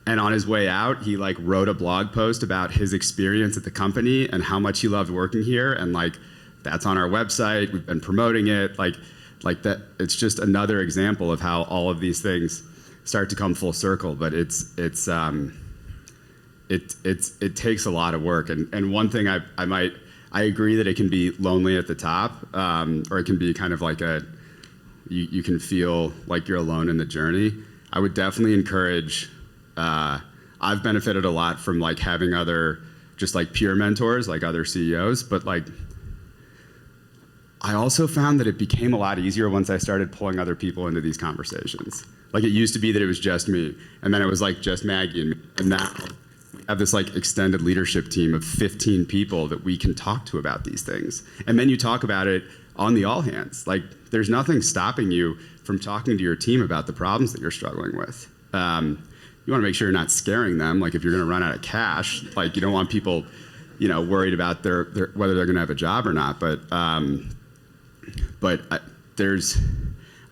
Speaker 8: on his way out, he like wrote a blog post about his experience at the company and how much he loved working here. And like, that's on our website. We've been promoting it. Like that. It's just another example of how all of these things start to come full circle. But it takes a lot of work. And one thing I agree that it can be lonely at the top, or it can be kind of like you can feel like you're alone in the journey. I would definitely encourage, I've benefited a lot from like having other, just like peer mentors, like other CEOs, but like, I also found that it became a lot easier once I started pulling other people into these conversations. Like, it used to be that it was just me, and then it was like just Maggie and me, and now we have this like extended leadership team of 15 people that we can talk to about these things. And then you talk about it on the all hands. Like, there's nothing stopping you from talking to your team about the problems that you're struggling with. You want to make sure you're not scaring them. Like, if you're going to run out of cash, like, you don't want people, worried about their whether they're going to have a job or not. But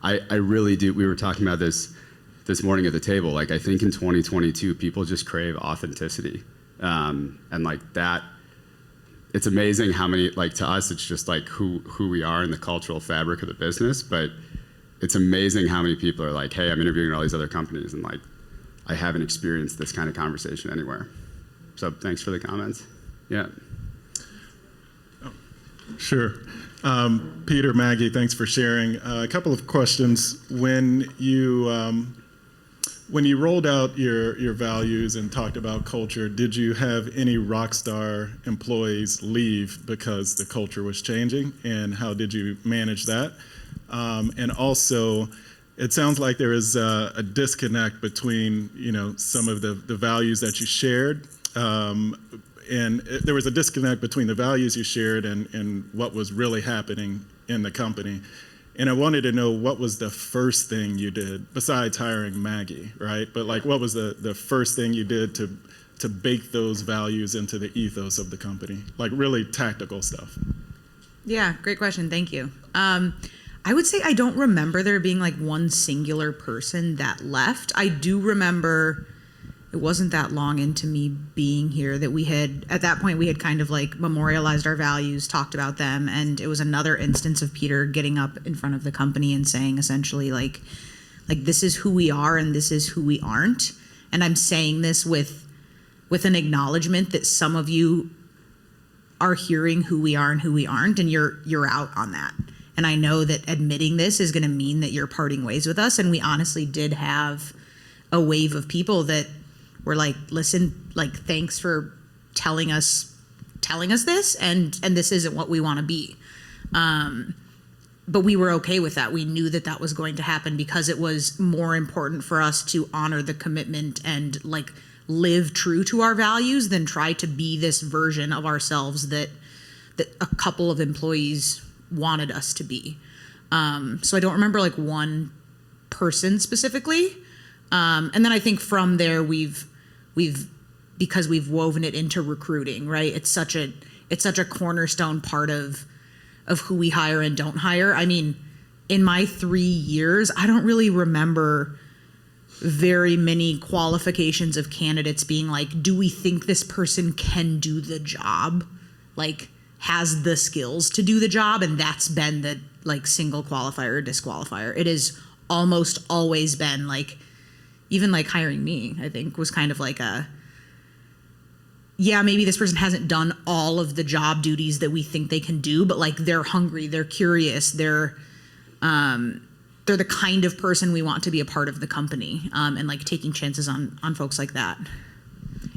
Speaker 8: I really do. We were talking about this morning at the table. Like, I think in 2022, people just crave authenticity, and like that. It's amazing how many, like, to us, it's just like who we are in the cultural fabric of the business. But it's amazing how many people are like, hey, I'm interviewing at all these other companies, and like, I haven't experienced this kind of conversation anywhere. So thanks for the comments. Yeah.
Speaker 6: Sure. Peter, Maggie, thanks for sharing. A couple of questions. When you rolled out your values and talked about culture, did you have any Rockstar employees leave because the culture was changing, and how did you manage that? And also, it sounds like there is a disconnect between some of the values that you shared, and there was a disconnect between the values you shared and what was really happening in the company. And I wanted to know, what was the first thing you did besides hiring Maggie, right? But like, what was the first thing you did to bake those values into the ethos of the company? Like, really tactical stuff.
Speaker 9: Yeah, great question. Thank you. I would say I don't remember there being like one singular person that left. I do remember, it wasn't that long into me being here that at that point we had kind of like memorialized our values, talked about them, and it was another instance of Peter getting up in front of the company and saying essentially like this is who we are and this is who we aren't. And I'm saying this with an acknowledgement that some of you are hearing who we are and who we aren't, and you're out on that. And I know that admitting this is going to mean that you're parting ways with us. And we honestly did have a wave of people that were like, listen, like, thanks for telling us this, and this isn't what we want to be. But we were okay with that. We knew that was going to happen because it was more important for us to honor the commitment and like live true to our values than try to be this version of ourselves that a couple of employees wanted us to be. So I don't remember like one person specifically. And then I think from there we've because we've woven it into recruiting, right? It's such a cornerstone part of who we hire and don't hire. I mean, in my 3 years, I don't really remember very many qualifications of candidates being like, do we think this person can do the job? Like, has the skills to do the job? And that's been the like single qualifier or disqualifier. It has almost always been like, even like hiring me, I think was kind of like yeah, maybe this person hasn't done all of the job duties that we think they can do, but like they're hungry, they're curious, they're the kind of person we want to be a part of the company, and like taking chances on folks like that.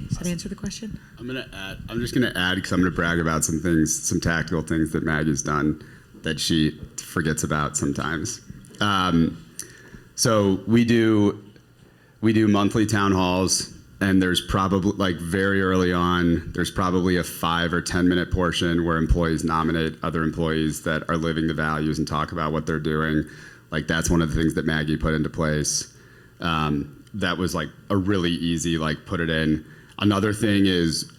Speaker 9: Does that answer the question?
Speaker 8: I'm just gonna add because I'm gonna brag about some things, some tactical things that Maggie's done that she forgets about sometimes. So we do monthly town halls, and there's probably like very early on, there's probably a 5 or 10 minute portion where employees nominate other employees that are living the values and talk about what they're doing. Like that's one of the things that Maggie put into place. That was like a really easy, like put it in. Another thing is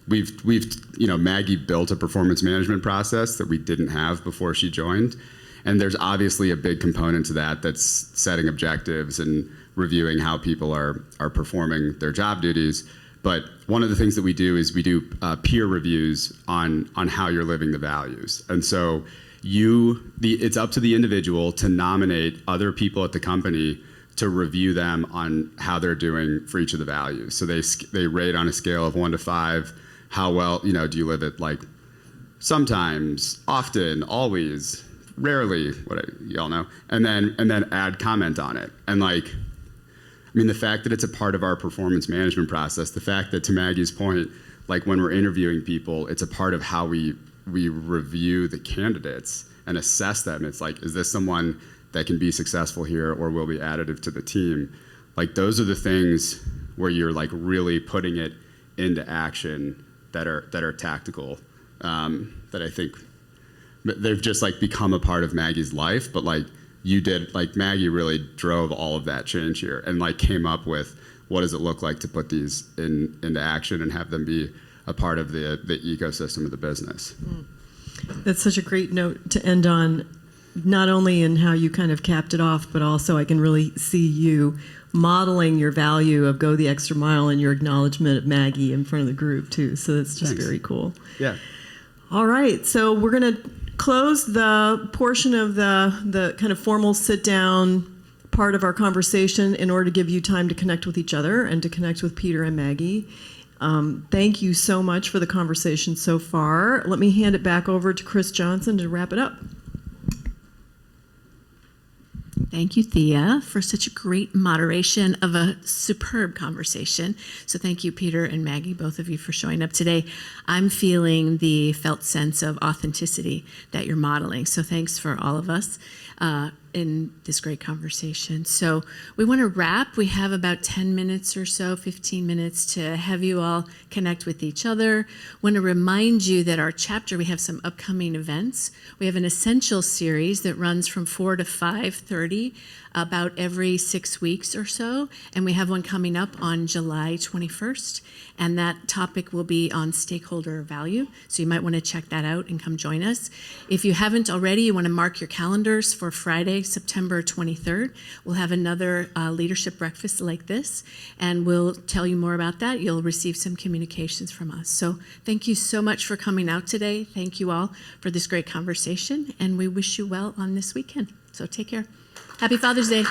Speaker 8: Maggie built a performance management process that we didn't have before she joined. And there's obviously a big component to that that's setting objectives and reviewing how people are performing their job duties. But one of the things that we do is we do peer reviews on how you're living the values. And so it's up to the individual to nominate other people at the company to review them on how they're doing for each of the values. So they rate on a scale of 1 to 5, how well, do you live it like sometimes, often, always, rarely, y'all know, and then add comment on it. And like, I mean, the fact that it's a part of our performance management process, the fact that, to Maggie's point, like when we're interviewing people, it's a part of how we review the candidates and assess them. It's like, is this someone that can be successful here or will be additive to the team? Like those are the things where you're like really putting it into action that are tactical, that I think they've just like become a part of Maggie's life. But like you did, like Maggie really drove all of that change here and like came up with what does it look like to put these into action and have them be a part of the ecosystem of the business.
Speaker 2: That's such a great note to end on, not only in how you kind of capped it off, but also I can really see you modeling your value of go the extra mile and your acknowledgement of Maggie in front of the group too. So that's just very cool.
Speaker 8: Yeah.
Speaker 2: All right, so we're going to close the portion of the kind of formal sit down part of our conversation in order to give you time to connect with each other and to connect with Peter and Maggie. Thank you so much for the conversation so far. Let me hand it back over to Chris Johnson to wrap it up.
Speaker 1: Thank you, Thea, for such a great moderation of a superb conversation. So thank you, Peter and Maggie, both of you, for showing up today. I'm feeling the felt sense of authenticity that you're modeling. So thanks for all of us in this great conversation. So we want to wrap. We have about 10 minutes or so, 15 minutes to have you all connect with each other. Want to remind you that our chapter, we have some upcoming events. We have an essential series that runs from 4 to 5:30 about every 6 weeks or so. And we have one coming up on July 21st. And that topic will be on stakeholder value. So you might want to check that out and come join us. If you haven't already, you want to mark your calendars for Friday, Friday, September 23rd. We'll have another leadership breakfast like this, and we'll tell you more about that. You'll receive some communications from us. So thank you so much for coming out today. Thank you all for this great conversation, and we wish you well on this weekend. So take care. Happy Father's Day.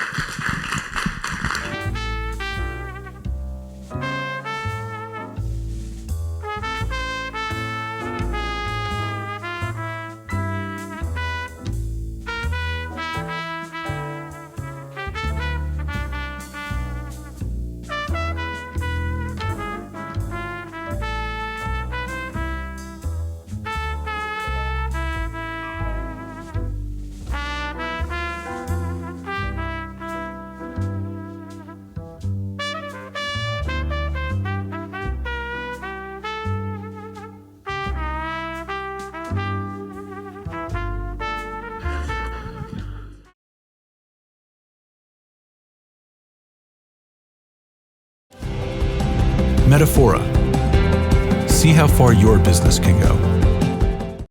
Speaker 13: Metafora. See how far your business can go.